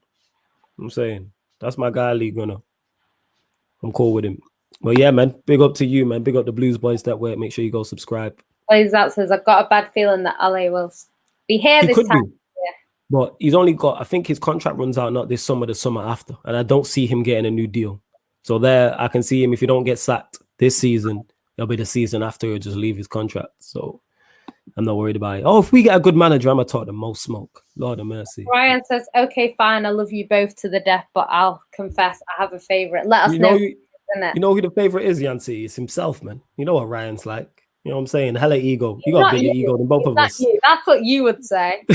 I'm saying that's my guy, League Gunner. I'm cool with him. But yeah, man, big up to you, man. Big up the Blues Boys network. Make sure you go subscribe. That says, I've got a bad feeling that Ali will be here this time. Yeah. But he's only got, I think his contract runs out not this summer, the summer after. And I don't see him getting a new deal. So there, I can see him, if he don't get sacked this season, it'll be the season after he'll just leave his contract. So I'm not worried about it. Oh, if we get a good manager, I'm going to talk the most smoke. Lord of mercy. Ryan says, okay, fine. I love you both to the death, but I'll confess I have a favourite. Let us know. You know who the favourite is, Yancy? It's himself, man. You know what Ryan's like. You know what I'm saying? Hella ego. You got a bigger ego than both of us. That's what you would say.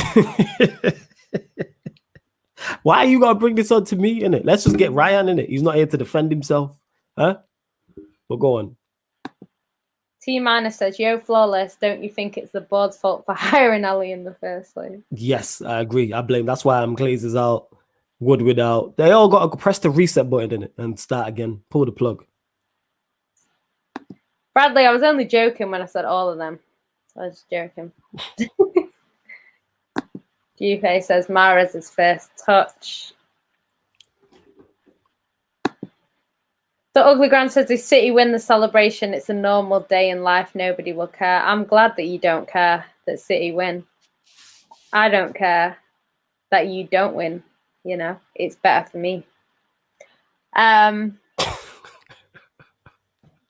Why you gotta bring this on to me, innit? Let's just get Ryan in it. He's not here to defend himself. Huh? But go on. T Minus says, "Yo, Flawless, don't you think it's the board's fault for hiring Ali in the first place?" Yes, I agree. I blame. That's why I'm Glazers out, Woodward out. They all got to press the reset button in it and start again. Pull the plug. Bradley, I was only joking when I said all of them. I was joking. Juve says Mahrez's first touch. The Ugly Grand says, if City win the celebration, it's a normal day in life. Nobody will care. I'm glad that you don't care that City win. I don't care that you don't win. You know, it's better for me. 1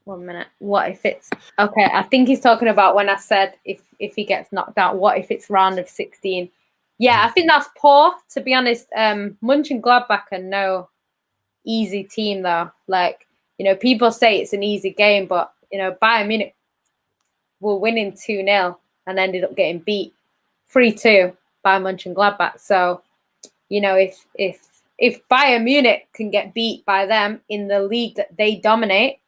minute. What if it's okay? I think he's talking about when I said if he gets knocked out, what if it's round of 16? Yeah, I think that's poor, to be honest. Mönchengladbach are no easy team though. Like, you know, people say it's an easy game, but you know, Bayern Munich were winning 2-0 and ended up getting beat 3-2 by Mönchengladbach. So, you know, if Bayern Munich can get beat by them in the league that they dominate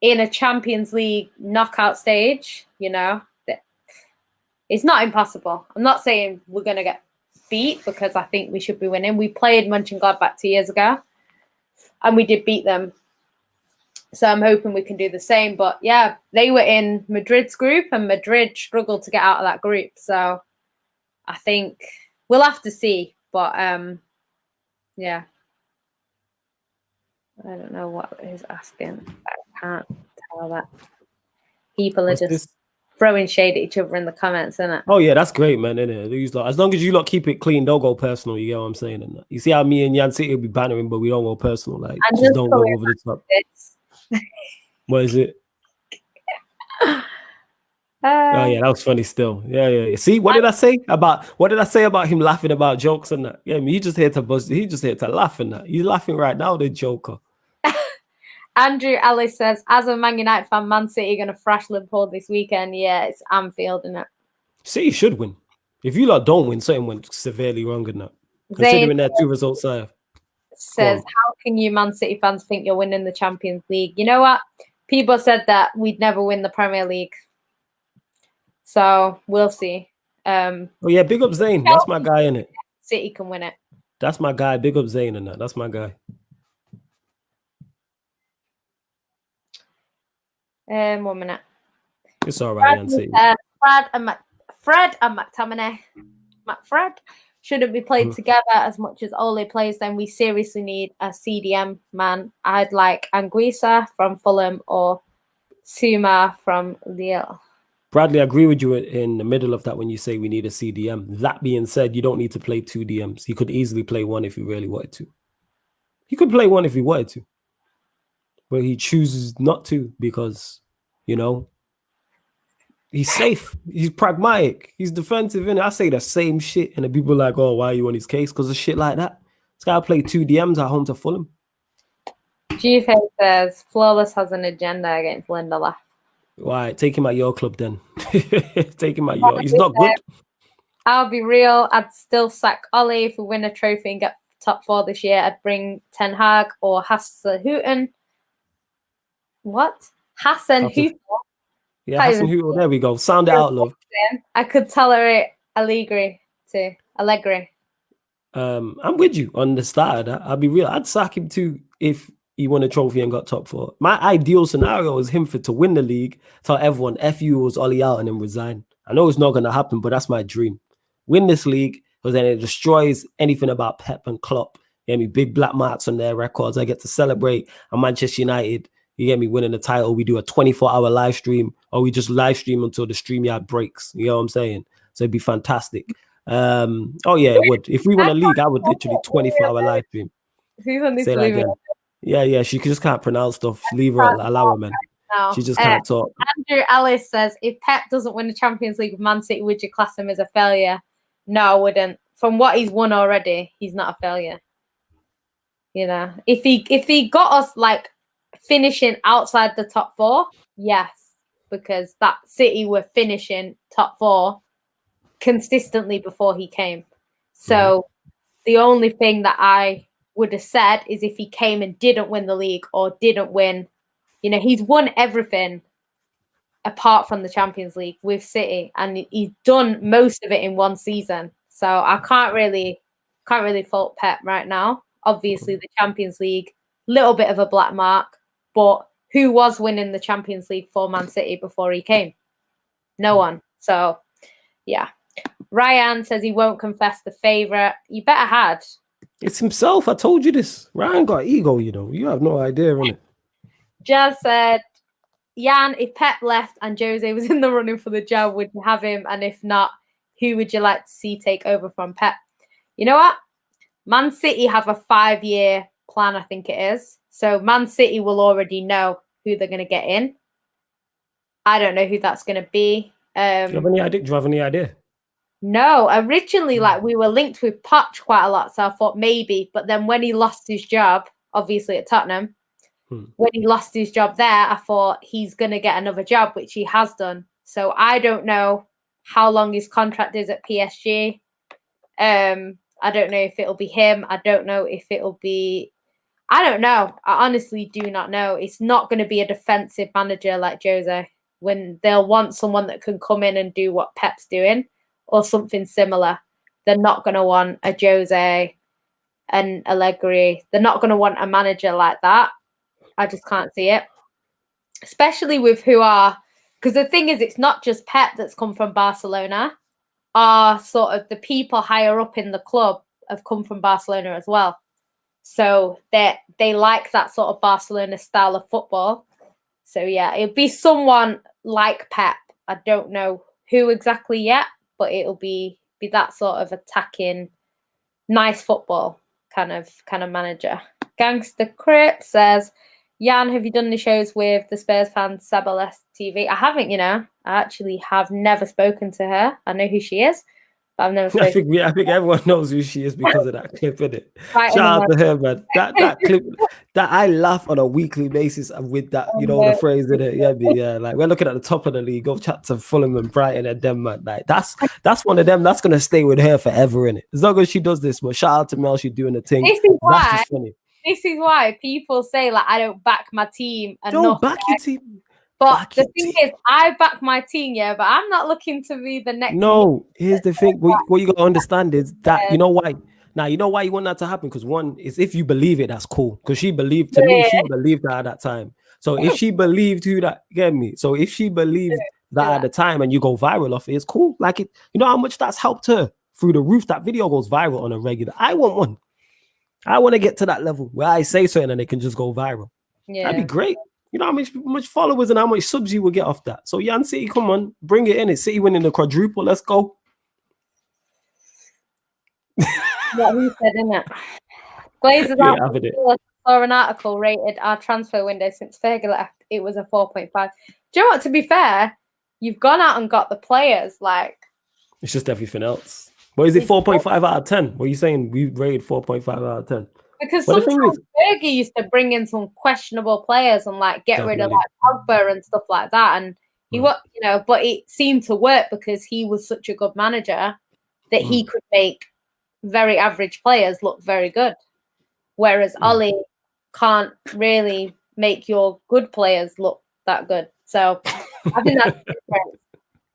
in a Champions League knockout stage, you know, it's not impossible. I'm not saying we're going to get beat because I think we should be winning. We played Mönchengladbach 2 years ago and we did beat them. So I'm hoping we can do the same. But yeah, they were in Madrid's group and Madrid struggled to get out of that group. So I think we'll have to see. But yeah. I don't know what he's asking. I can't tell that. People are just throwing shade at each other in the comments, isn't it? Oh yeah, that's great, man. Isn't it? As long as you lot keep it clean, don't go personal. You get what I'm saying? And you see how me and Yan City will be bannering, but we don't go personal. Like, just don't go over the top. What is it? Oh yeah, that was funny. Still, yeah. See, what did I say about him laughing about jokes and that? Yeah, he just here to buzz. He just here to laugh and that. He's laughing right now, the Joker. Andrew Ellis says, as a Man United fan, Man City going to thrash Liverpool this weekend. Yeah, it's Anfield, isn't it? City should win. If you lot don't win, something went severely wrong in that. Considering their 2 results I have. Says, how can you Man City fans think you're winning the Champions League? You know what? People said that we'd never win the Premier League. So we'll see. Oh yeah, big up Zayn. That's my guy in it. City can win it. That's my guy. Big up Zayn in that. That's my guy. 1 minute. It's all right, Nancy. Fred and McTominay. Fred shouldn't be played together as much as Ole plays. Then we seriously need a CDM man. I'd like Anguissa from Fulham or Suma from Lille. Bradley, I agree with you in the middle of that when you say we need a CDM. That being said, you don't need to play 2 DMs. He could easily play one if he really wanted to. He could play one if he wanted to. But he chooses not to because, you know, he's safe. He's pragmatic. He's defensive. And I say the same shit. And the people are like, oh, why are you on his case? Because of shit like that. This guy played 2 DMs at home to Fulham. Juve says, Flawless has an agenda against Lindelof. Why? Take him at your club then. Take him at your... He's not good. I'll be real. I'd still sack Ollie if we win a trophy and get top 4 this year. I'd bring Ten Hag or Hasenhüttl. What? Hasenhüttl? Yeah, Hasenhüttl. There we go. Sound it out, love. I could tolerate Allegri too. Allegri. I'm with you on the start of that. I'll be real. I'd sack him too if he won a trophy and got top 4. My ideal scenario is him to win the league, tell everyone F you was Ollie out and then resign. I know it's not going to happen, but that's my dream. Win this league because then it destroys anything about Pep and Klopp. You get me? Big black marks on their records. I get to celebrate. And Manchester United, you get me, winning the title. We do a 24-hour live stream or we just live stream until the StreamYard breaks. You know what I'm saying? So it'd be fantastic. Oh yeah, it would. If we won a league, I would literally 24-hour live stream. Say that again. Yeah, she just can't pronounce stuff. Leave her, allow her, man. No. She just can't talk. Andrew Ellis says, if Pep doesn't win the Champions League with Man City, would you class him as a failure? No, I wouldn't. From what he's won already, he's not a failure. You know, if he got us like finishing outside the top 4, yes, because that City were finishing top 4 consistently before he came. So the only thing that I would have said is if he came and didn't win the league or didn't win, you know, he's won everything apart from the Champions League with City, and he's done most of it in one season. So I can't really fault Pep right now. Obviously, the Champions League, little bit of a black mark, but who was winning the Champions League for Man City before he came? No one. So, yeah. Ryan says he won't confess the favourite. You better had. It's himself. I told you this. Ryan got ego, you know. You have no idea, innit? Jazz said, Jan, if Pep left and Jose was in the running for the job, would you have him? And if not, who would you like to see take over from Pep? You know what? Man City have a 5-year plan, I think it is. So Man City will already know who they're going to get in. I don't know who that's going to be. Do you have any idea? No, originally, like, we were linked with Poch quite a lot, so I thought maybe. But then when he lost his job, obviously at Tottenham, when he lost his job there, I thought he's going to get another job, which he has done. So I don't know how long his contract is at PSG. I don't know if it'll be him. I don't know if it'll be... I don't know. I honestly do not know. It's not going to be a defensive manager like Jose, when they'll want someone that can come in and do what Pep's doing or something similar. They're not going to want a Jose and Allegri. They're not going to want a manager like that. I just can't see it. Especially with who are... Because the thing is, it's not just Pep that's come from Barcelona. Are sort of the people higher up in the club have come from Barcelona as well. So they like that sort of Barcelona style of football. So yeah, it'll be someone like Pep. I don't know who exactly yet, but it'll be that sort of attacking, nice football kind of manager. Gangster Crip says, Jan, have you done any shows with the Spurs fan Sabalest TV? I haven't, you know. I actually have never spoken to her. I know who she is, but I've never spoken. I think everyone knows who she is because of that clip, innit? Shout out to her, man. That clip, that I laugh on a weekly basis with that, you know, the phrase in it. Yeah, like we're looking at the top of the league. Go chat to Fulham and Brighton and them, man. Like that's one of them that's gonna stay with her forever, innit? As long as she does this, but shout out to Mel, she's doing the thing. That's just funny. This is why people say, like, I don't back my team enough. Don't back your team. But the thing is, I back my team, yeah, but I'm not looking to be the next. No, here's the thing. What you got to understand is that, you know why? Now, you know why you want that to happen? Because one is if you believe it, that's cool. Because she believed, to me, she believed that at that time. So if she believed get me? So if she believed that at the time and you go viral off it, it's cool. Like, it, you know how much that's helped her through the roof? That video goes viral on a regular. I want one. I want to get to that level where I say something and it can just go viral. Yeah. That'd be great. You know how much followers and how much subs you will get off that. So Jan City, come on, bring it in. It's City winning the quadruple. Let's go. What he said, isn't it? Glazers saw an article rated our transfer window since Fergie left. It was a 4.5. Do you know what? To be fair, you've gone out and got the players. Like, it's just everything else. But is it 4.5 out of 10? What are you saying? We rated 4.5 out of 10. Because sometimes Fergie used to bring in some questionable players and like get rid of like Pogba and stuff like that. And he was, you know, but it seemed to work because he was such a good manager that he could make very average players look very good. Whereas Ollie can't really make your good players look that good. So I think that's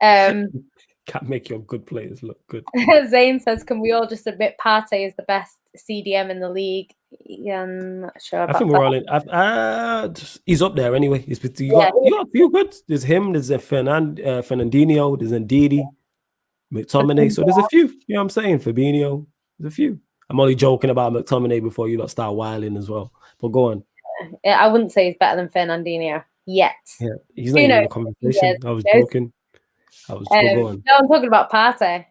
different. Can't make your good players look good. Zane says, can we all just admit Partey is the best CDM in the league? Yeah, I'm not sure about I think we're all in. He's up there anyway. You got a few good. There's him, there's Fernandinho, there's Ndidi, McTominay. So there's a few. You know what I'm saying? Fabinho. There's a few. I'm only joking about McTominay before you lot start wilding as well. But go on. I wouldn't say he's better than Fernandinho yet. Yeah, he's not even in the conversation. I was joking. I was going. No, I'm talking about Partey.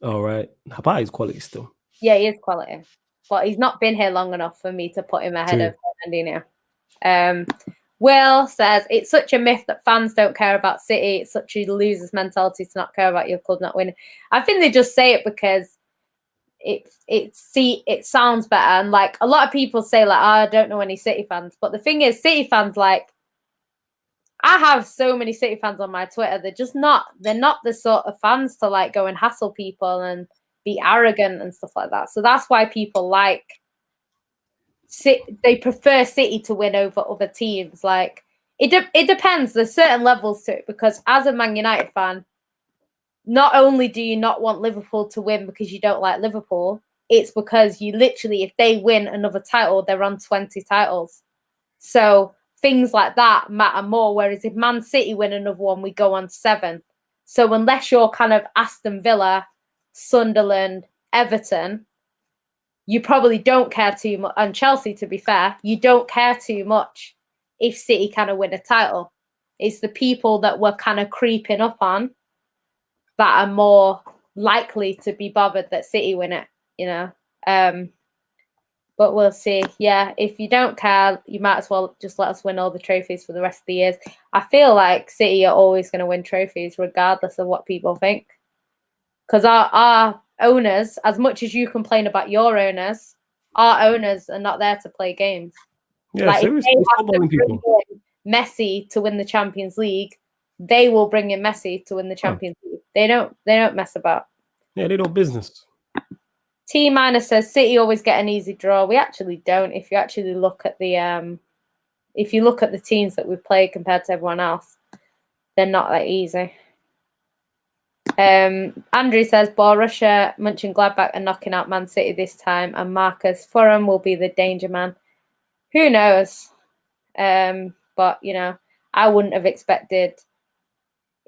All right. Partey's quality still. Yeah, he is quality. But he's not been here long enough for me to put him ahead of Fernandinho. Will says, it's such a myth that fans don't care about City. It's such a loser's mentality to not care about your club not winning. I think they just say it because it sounds better. And like a lot of people say, like, I don't know any City fans. But the thing is, City fans, like, I have so many City fans on my Twitter. They're not the sort of fans to like go and hassle people and be arrogant and stuff like that. So that's why people they prefer City to win over other teams. Like, It depends. There's certain levels to it, because as a Man United fan, not only do you not want Liverpool to win because you don't like Liverpool, it's because you literally, if they win another title, they're on 20 titles. So things like that matter more. Whereas if Man City win another one, we go on 7. So unless you're kind of Aston Villa, Sunderland, Everton, you probably don't care too much. And Chelsea, to be fair, you don't care too much if City kind of win a title. It's the people that we're kind of creeping up on that are more likely to be bothered that City win it, you know. But we'll see. Yeah, if you don't care, you might as well just let us win all the trophies for the rest of the years. I feel like City are always going to win trophies regardless of what people think. Because our owners, as much as you complain about your owners, our owners are not there to play games. Yeah, like seriously, if they have to footballing people. bring in Messi to win the Champions League, they will bring in Messi to win the Champions League. They don't mess about. Yeah, they don't business. T minus says City always get an easy draw. We actually don't. If you actually look at the teams that we've played compared to everyone else, they're not that easy. Andrew says Borussia Mönchengladbach are knocking out Man City this time, and Marcus Thuram will be the danger man. Who knows? But you know, I wouldn't have expected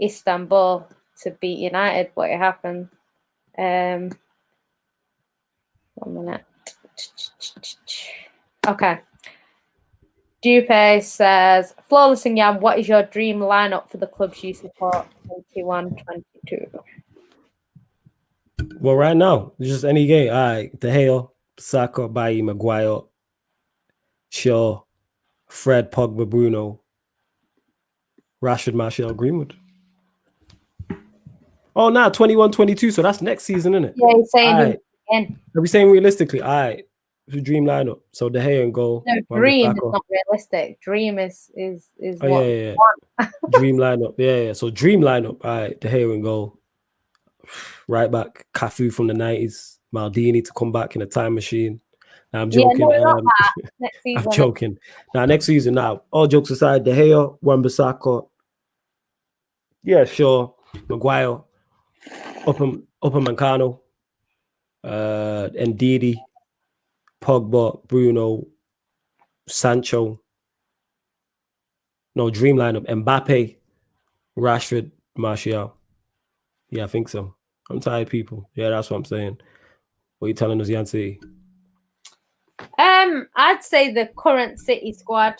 Istanbul to beat United, but it happened. 1 minute. Okay. Dupe says, Flawless and Yam, what is your dream lineup for the clubs you support 21-22? Well, right now, it's just any game. All right, De Gea, Saka, Bailly, Maguire, Shaw, Fred, Pogba, Bruno, Rashford, Martial, Greenwood. Oh, now 21-22, so that's next season, isn't it? Yeah, he's saying right. Again. Are we saying realistically? All right, the dream lineup. So De Gea and goal. No, dream is not realistic. Dream is oh, what yeah. Dream lineup. Yeah. So dream lineup. All right, De Gea and goal. Right back, Cafu from the 90s. Maldini to come back in a time machine. Now, I'm joking. Yeah, no, next season. I'm joking. Now, next season, all jokes aside, De Gea, Wan-Bissaka, yeah, sure, Maguire, Upamecano, Ndidi, Pogba, Bruno, Sancho. No, dream lineup. Mbappe, Rashford, Martial. Yeah, I think so. I'm tired, people. Yeah, that's what I'm saying. What are you telling us, Yancy? I'd say the current City squad.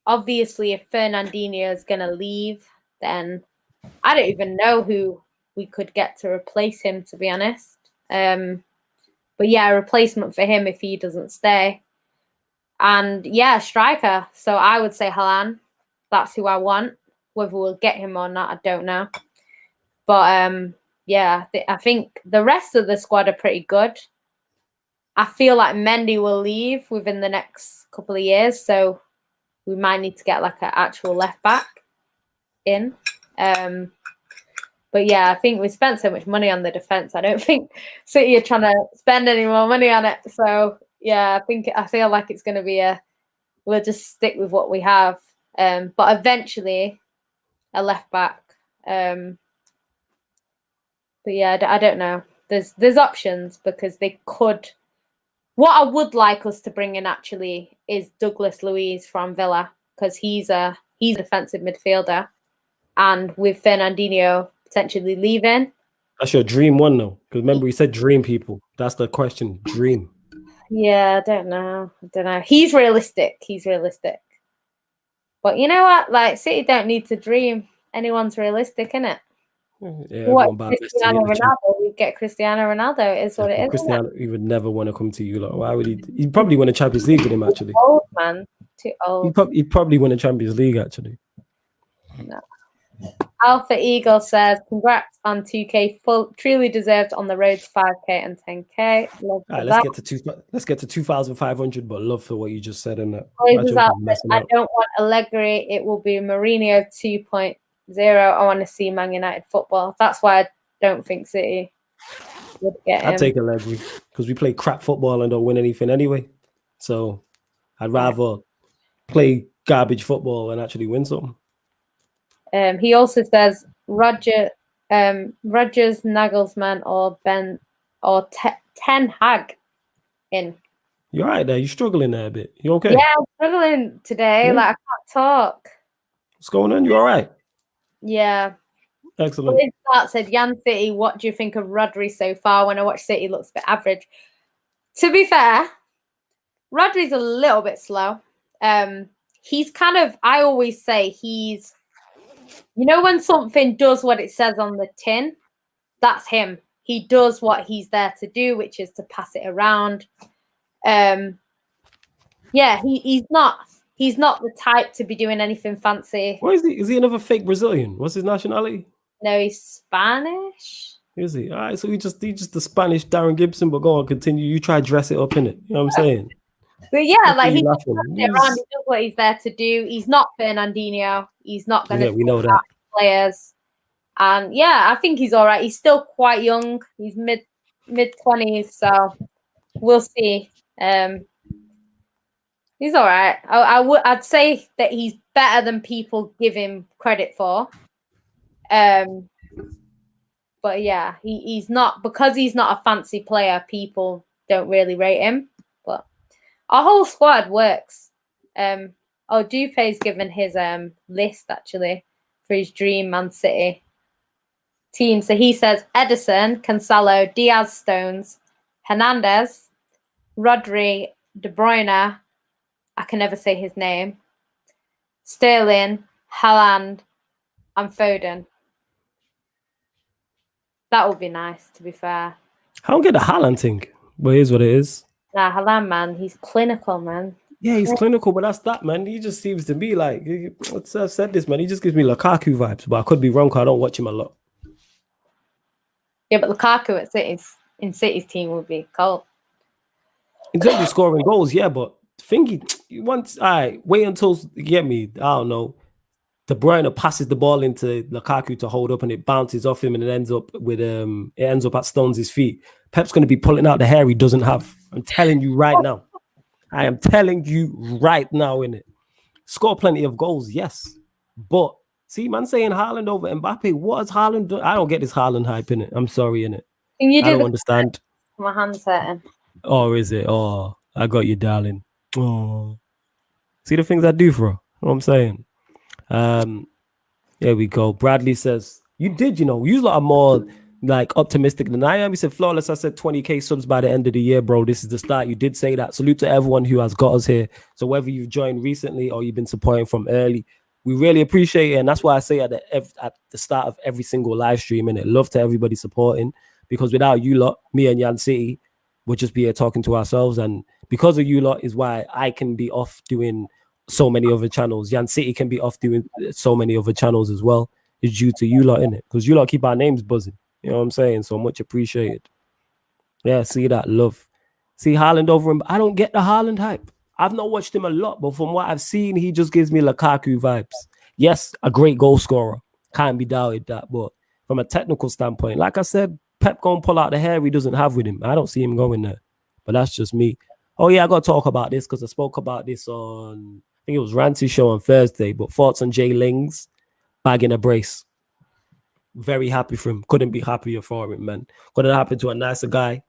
Obviously, if Fernandinho is going to leave, then I don't even know who we could get to replace him, to be honest. But yeah, a replacement for him if he doesn't stay. And yeah, striker. So I would say Haaland. That's who I want. Whether we'll get him or not, I don't know. But yeah, I think the rest of the squad are pretty good. I feel like Mendy will leave within the next couple of years, so we might need to get like an actual left back in. But yeah, I think we spent so much money on the defense. I don't think City are trying to spend any more money on it. So yeah, I feel like it's going to be we'll just stick with what we have. But eventually a left back. But yeah, I don't know. There's options because they could. What I would like us to bring in actually is Douglas Luiz from Villa, because he's a defensive midfielder, and with Fernandinho potentially leaving. That's your dream one, though, because remember we said dream, people. That's the question. Dream. Yeah, I don't know. He's realistic. But you know what? Like, City don't need to dream. Anyone's realistic, innit? Yeah, what Cristiano Ronaldo? We get Cristiano Ronaldo. It is what it is. Cristiano, he would never want to come to you. Like, why would he? He'd probably win a Champions League with him. Actually, too old, man. Too old. He'd probably win a Champions League. Actually. No. Alpha Eagle says, "Congrats on 2K. Truly deserved on the road to 5K and 10K." All right, let's get to 2,500. But love for what you just said in that. I don't want Allegri. It will be Mourinho 2.0. I want to see Man United football. That's why I don't think City would get him. I'd take Allegri because we play crap football and don't win anything anyway. So I'd rather play garbage football and actually win something. He also says Rogers, Nagelsmann, or Ten Hag in. You're right there. You're struggling there a bit. You okay? Yeah, I'm struggling today. Yeah. Like, I can't talk. What's going on? You all right? Yeah. Excellent. Start said, Jan City, what do you think of Rodri so far? When I watch City, looks a bit average. To be fair, Rodri's a little bit slow. He's kind of, I always say he's, you know, when something does what it says on the tin, that's him. He does what he's there to do, which is to pass it around. Yeah, he's not the type to be doing anything fancy. Where is he? Is he another fake Brazilian? What's his nationality? No, he's Spanish. Is he? All right, so he's just the Spanish Darren Gibson, but go on, continue. You try to dress it up, innit? You know what I'm saying? But yeah, like he does laughing. what he's there to do. He's not Fernandinho. He's not going to we know that. Players. And yeah, I think he's all right. He's still quite young. He's mid-20s, so we'll see. He's all right. I'd say that he's better than people give him credit for. But yeah, he's not, because he's not a fancy player, people don't really rate him. But our whole squad works. Dupe's given his list actually for his dream Man City team. So he says Edison, Cancelo, Diaz, Stones, Hernandez, Rodri, De Bruyne, I can never say his name, Sterling, Haaland, and Foden. That would be nice, to be fair. I don't get the Haaland thing, but here's what it is. Nah, Haaland, man, he's clinical, man. Yeah, he's clinical, but that's that, man. He just seems to be like, I've said this, man. He just gives me Lukaku vibes, but I could be wrong because I don't watch him a lot. Yeah, but Lukaku at City's team would be cold. In terms of scoring goals, yeah, but once I wait until you get me, I don't know. De Bruyne passes the ball into Lukaku to hold up, and it bounces off him, and it ends up at Stones' feet. Pep's going to be pulling out the hair he doesn't have. I'm telling you right now. I am telling you right now, innit? Score plenty of goals, yes. But see, man saying Haaland over Mbappe, what has Haaland done? I don't get this Haaland hype, innit? I'm sorry, innit? I don't understand. My hand's hurting. Oh, is it? Oh, I got you, darling. Oh. See the things I do for her? You know what I'm saying? There we go. Bradley says, you did, you lot are more like optimistic than I am. He said, flawless. I said 20k subs by the end of the year, bro. This is the start. You did say that. Salute to everyone who has got us here. So whether you've joined recently or you've been supporting from early, we really appreciate it. And that's why I say at the start of every single live stream, innit? Love to everybody supporting, because without you lot, me and Jan City would just be here talking to ourselves. And because of you lot is why I can be off doing so many other channels. Jan City can be off doing so many other channels as well. It's due to you lot, innit? Because you lot keep our names buzzing. You know what I'm saying? So much appreciated. Yeah, see that love. See Haaland over him. I don't get the Haaland hype. I've not watched him a lot, but from what I've seen, he just gives me Lukaku vibes. Yes, a great goal scorer. Can't be doubted that. But from a technical standpoint, like I said, Pep gonna pull out the hair he doesn't have with him. I don't see him going there. But that's just me. Oh yeah, I got to talk about this because I spoke about this on, I think it was Rancy's show on Thursday, but thoughts on Jay Lings bagging a brace. Very happy for him. Couldn't be happier for him, man. Couldn't happen to a nicer guy.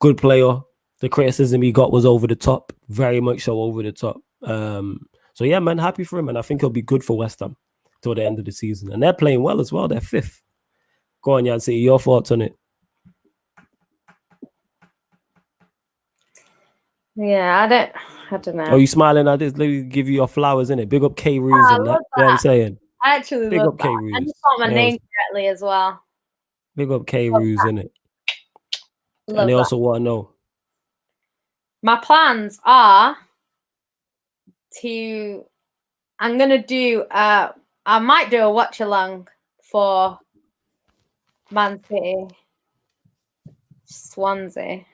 Good player. The criticism he got was over the top. Very much so over the top. So yeah, man, happy for him. And I think he'll be good for West Ham till the end of the season. And they're playing well as well. They're fifth. Go on, Yancy. Your thoughts on it? Yeah, I don't know. Are you smiling at this? Let me give you your flowers, innit? Big up K Ruse and that. You know what I'm saying? I actually Big love up K that. Ruse. I just got my name correctly as well. Big up K Ruse, innit? And they also want to know. My plans are I'm going to do, I might do a watch along for Man City, Swansea.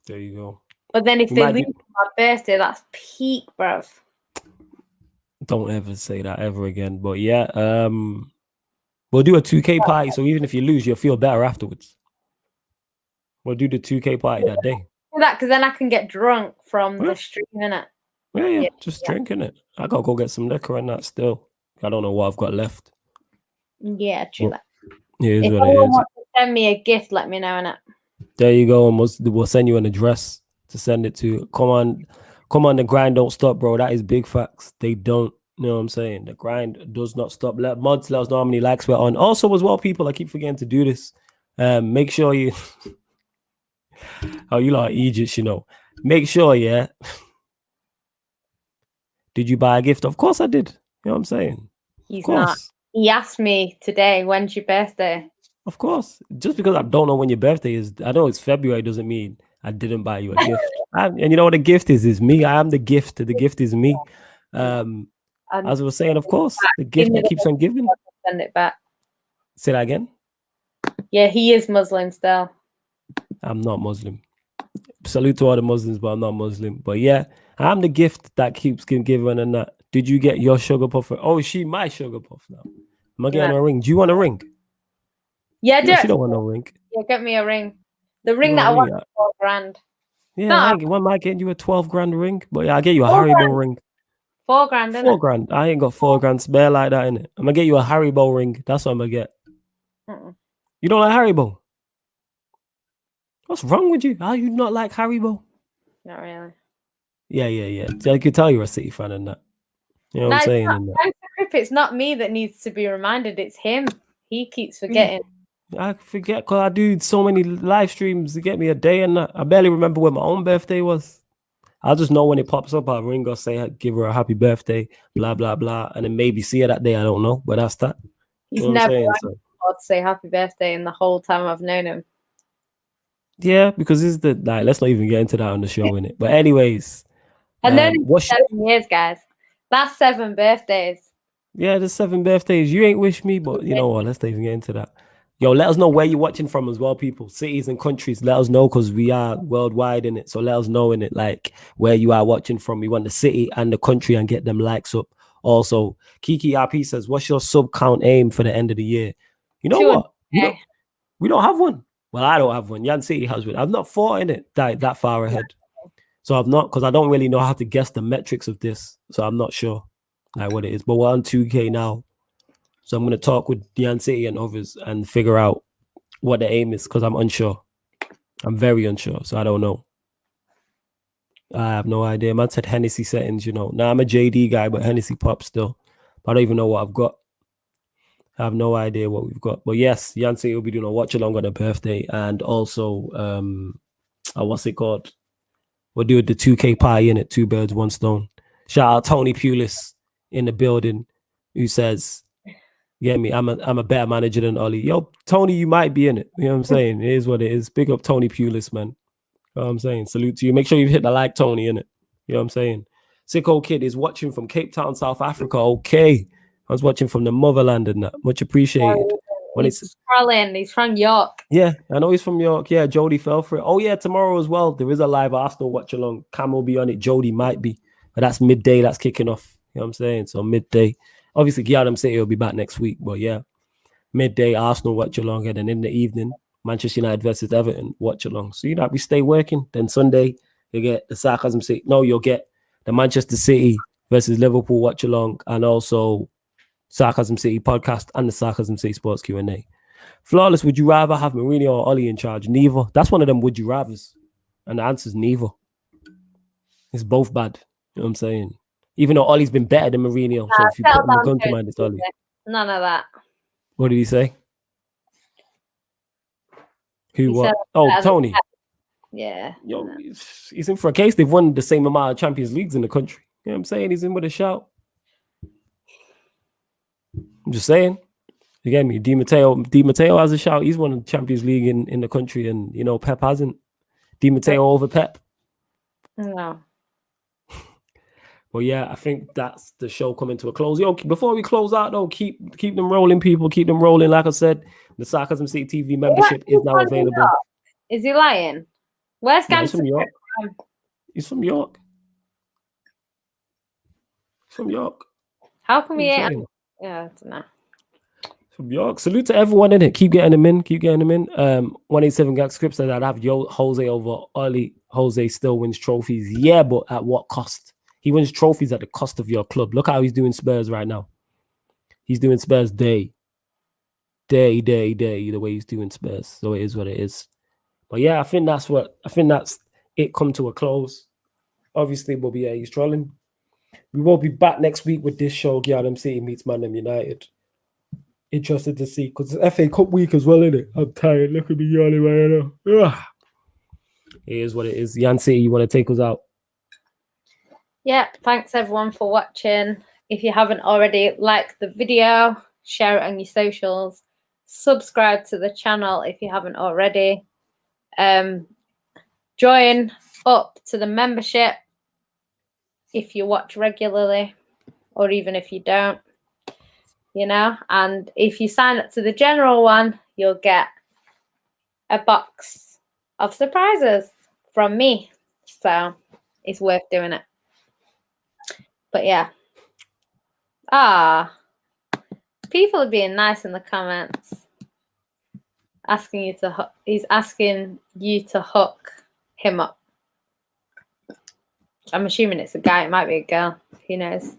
There you go. But then if they lose my birthday, that's peak, bruv. Don't ever say that ever again. But yeah, we'll do a 2K party. So even if you lose, you'll feel better afterwards. We'll do the 2K party that day. Do that because then I can get drunk from the stream, innit? Yeah, just drinking it. I gotta go get some liquor and that still. I don't know what I've got left. Yeah, true that. It is If what it anyone is. wants to send me a gift, let me know, innit? There you go. And we'll send you an address to send it to. Come on, the grind don't stop, bro. That is big facts. They don't. You know what I'm saying? The grind does not stop. Mods let us know how many likes we're on. Also, as well, people, I keep forgetting to do this. Make sure you oh, you like Egypt, you know. Make sure, yeah. Did you buy a gift? Of course I did. You know what I'm saying? He's of course. not. He asked me today, when's your birthday? Of course. Just because I don't know when your birthday is, I know it's February doesn't mean I didn't buy you a gift. And you know what the gift is me. I am the gift. The gift is me. As I was saying, of course, the gift that keeps on giving. Send it back. Say that again. Yeah, he is Muslim still. I'm not Muslim. Salute to all the Muslims, but I'm not Muslim. But yeah, I'm the gift that keeps giving and that. Did you get your sugar puff? Oh, is she my sugar puff now? Am I getting a ring? Do you want a ring? Yeah, she don't want no ring. Yeah, get me a ring. The ring that I want is $4,000. Yeah, one might get you a 12 grand ring, but yeah, I'll get you a Haribo ring. $4,000, $4 grand. I ain't got $4 spare like that, innit? I'm gonna get you a Haribo ring. That's what I'm gonna get. You don't like Haribo? What's wrong with you? How you not like Haribo? Not really. Yeah. I could tell you're a City fan and that. You know what I'm saying? It's not me that needs to be reminded. It's him. He keeps forgetting. I forget because I do so many live streams to get me a day and that. I barely remember when my own birthday was. I'll just know when it pops up. I'll ring her, say, give her a happy birthday, blah, blah, blah. And then maybe see her that day. I don't know. But that's that. He's never to say happy birthday in the whole time I've known him. Yeah, because this is let's not even get into that on the show, innit? But anyways. And then 7 years, guys. That's 7 birthdays. Yeah, there's 7 birthdays. You ain't wish me, but you know what? Let's not even get into that. Yo, let us know where you're watching from as well, people. Cities and countries, let us know because we are worldwide in it. So let us know in it, like where you are watching from. We want the city and the country and get them likes up. Also, Kiki RP says, what's your sub count aim for the end of the year? You know what? We don't have one. Well, I don't have one. Yan City has one. I've not thought in it that far ahead. So I've not, because I don't really know how to guess the metrics of this. So I'm not sure like what it is. But we're on 2K now. So I'm going to talk with Yan City and others and figure out what the aim is because I'm unsure. I'm very unsure. So I don't know. I have no idea. Man said Hennessy settings, you know. Now I'm a JD guy, but Hennessy pop still. I don't even know what I've got. I have no idea what we've got. But yes, Yan City will be doing a watch along on her birthday. And also, what's it called? We'll do the 2K pie in it. 2 birds, 1 stone. Shout out Tony Pulis in the building who says, yeah, me, I'm a better manager than Ollie. Yo, Tony, you might be in it. You know what I'm saying? It is what it is. Big up Tony Pulis, man. You know what I'm saying? Salute to you. Make sure you hit the like, Tony, in it. You know what I'm saying? Sicko Kid is watching from Cape Town, South Africa. Okay. I was watching from the motherland and that. Much appreciated. He's Colin. He's from York. Yeah, I know he's from York. Yeah, Jody fell for it. Oh, yeah, tomorrow as well. There is a live Arsenal watch along. Cam will be on it. Jody might be. But that's midday. That's kicking off. You know what I'm saying? So midday. Obviously, GyalDem City will be back next week. But yeah, midday Arsenal watch along. And then in the evening, Manchester United versus Everton watch along. So, you know, we stay working. Then Sunday, you get the Sarcasm City. No, you'll get the Manchester City versus Liverpool watch along. And also Sarcasm City podcast and the Sarcasm City Sports Q&A. Flawless, would you rather have Mourinho or Ollie in charge? Neither. That's one of them would you rathers. And the answer is neither. It's both bad. You know what I'm saying? Even though Ollie's been better than Mourinho. So if you put him a gun to mind, it's Ollie. None of that. What did he say? Who what? Oh, Tony. Yeah. Yo, he's in for a case. They've won the same amount of Champions Leagues in the country. You know what I'm saying? He's in with a shout. I'm just saying. You get me? Di Matteo has a shout. He's won the Champions League in the country, and you know Pep hasn't. Di Matteo over Pep. No. Well, yeah, I think that's the show coming to a close. Yo, before we close out though, keep them rolling, people. Keep them rolling. Like I said, the Sarcasm City TV membership is now available. Is he lying? Where's He's from York. He's from York. He's from York. How come he ain't? Yeah, I don't know. From York. Salute to everyone in it. Keep getting them in. 187 Gag Script said I'd have Jose over Ollie. Jose still wins trophies. Yeah, but at what cost? He wins trophies at the cost of your club. Look how he's doing Spurs right now. He's doing Spurs day, the way he's doing Spurs. So it is what it is. But yeah, I think that's it come to a close. Obviously, we'll be he's trolling. We will be back next week with this show, GyalDem City meets ManDem United. Interested to see, because it's FA Cup week as well, isn't it? I'm tired. Look at me yawning right now. It is what it is. Yan City, you want to take us out? Yeah, thanks everyone for watching. If you haven't already, like the video, share it on your socials, subscribe to the channel if you haven't already. Join up to the membership if you watch regularly, or even if you don't, you know. And if you sign up to the general one, you'll get a box of surprises from me. So it's worth doing it. But yeah. People are being nice in the comments. He's asking you to hook him up. I'm assuming it's a guy. It might be a girl. Who knows?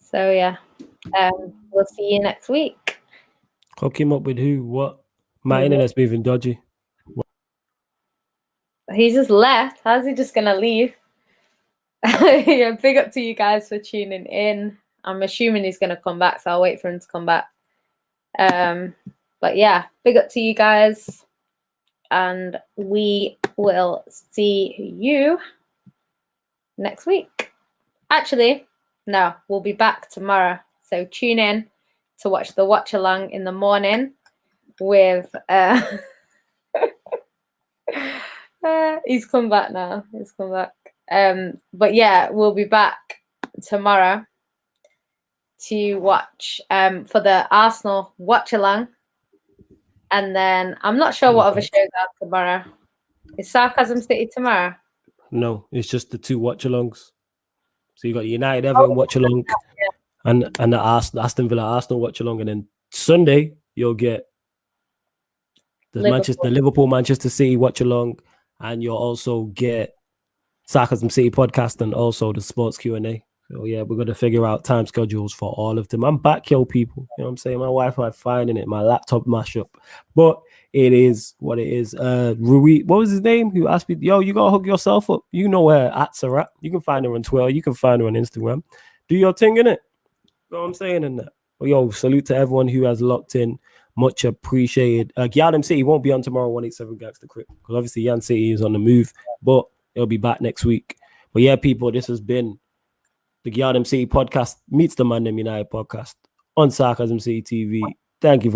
So yeah, we'll see you next week. Hook him up with who? What? My internet's moving dodgy. He just left. How's he just gonna leave? Yeah, big up to you guys for tuning in. I'm assuming he's gonna come back, so I'll wait for him to come back. But yeah, big up to you guys, and we will see you next week. Actually, no, we'll be back tomorrow. So tune in to watch the watch along in the morning with he's come back now. He's come back. But yeah, we'll be back tomorrow to watch for the Arsenal watch along. And then I'm not sure what other shows are tomorrow. Is Sarcasm City tomorrow? No, it's just the 2 watch alongs. So you got United Everton watch along, and the Aston Villa Arsenal watch along, and then Sunday you'll get the Liverpool Manchester City watch along, and you'll also get Sarcasm City podcast and also the sports Q&A. So yeah, we're gonna figure out time schedules for all of them. I'm back, yo, people. You know what I'm saying? My Wi-Fi finding it, my laptop mash up, but it is what it is. Rui, what was his name? Who asked me, yo, you gotta hook yourself up. You know where ats are at. You can find her on Twitter. You can find her on Instagram. Do your thing in it. You know what I'm saying in that. Well, yo, salute to everyone who has locked in. Much appreciated. GyalDem City won't be on tomorrow. 187 Gangster Crip, because obviously Yan City is on the move, but it'll be back next week. But yeah, people, this has been the GyalDem City podcast meets the ManDem United podcast on Sarcasm City TV. Thank you.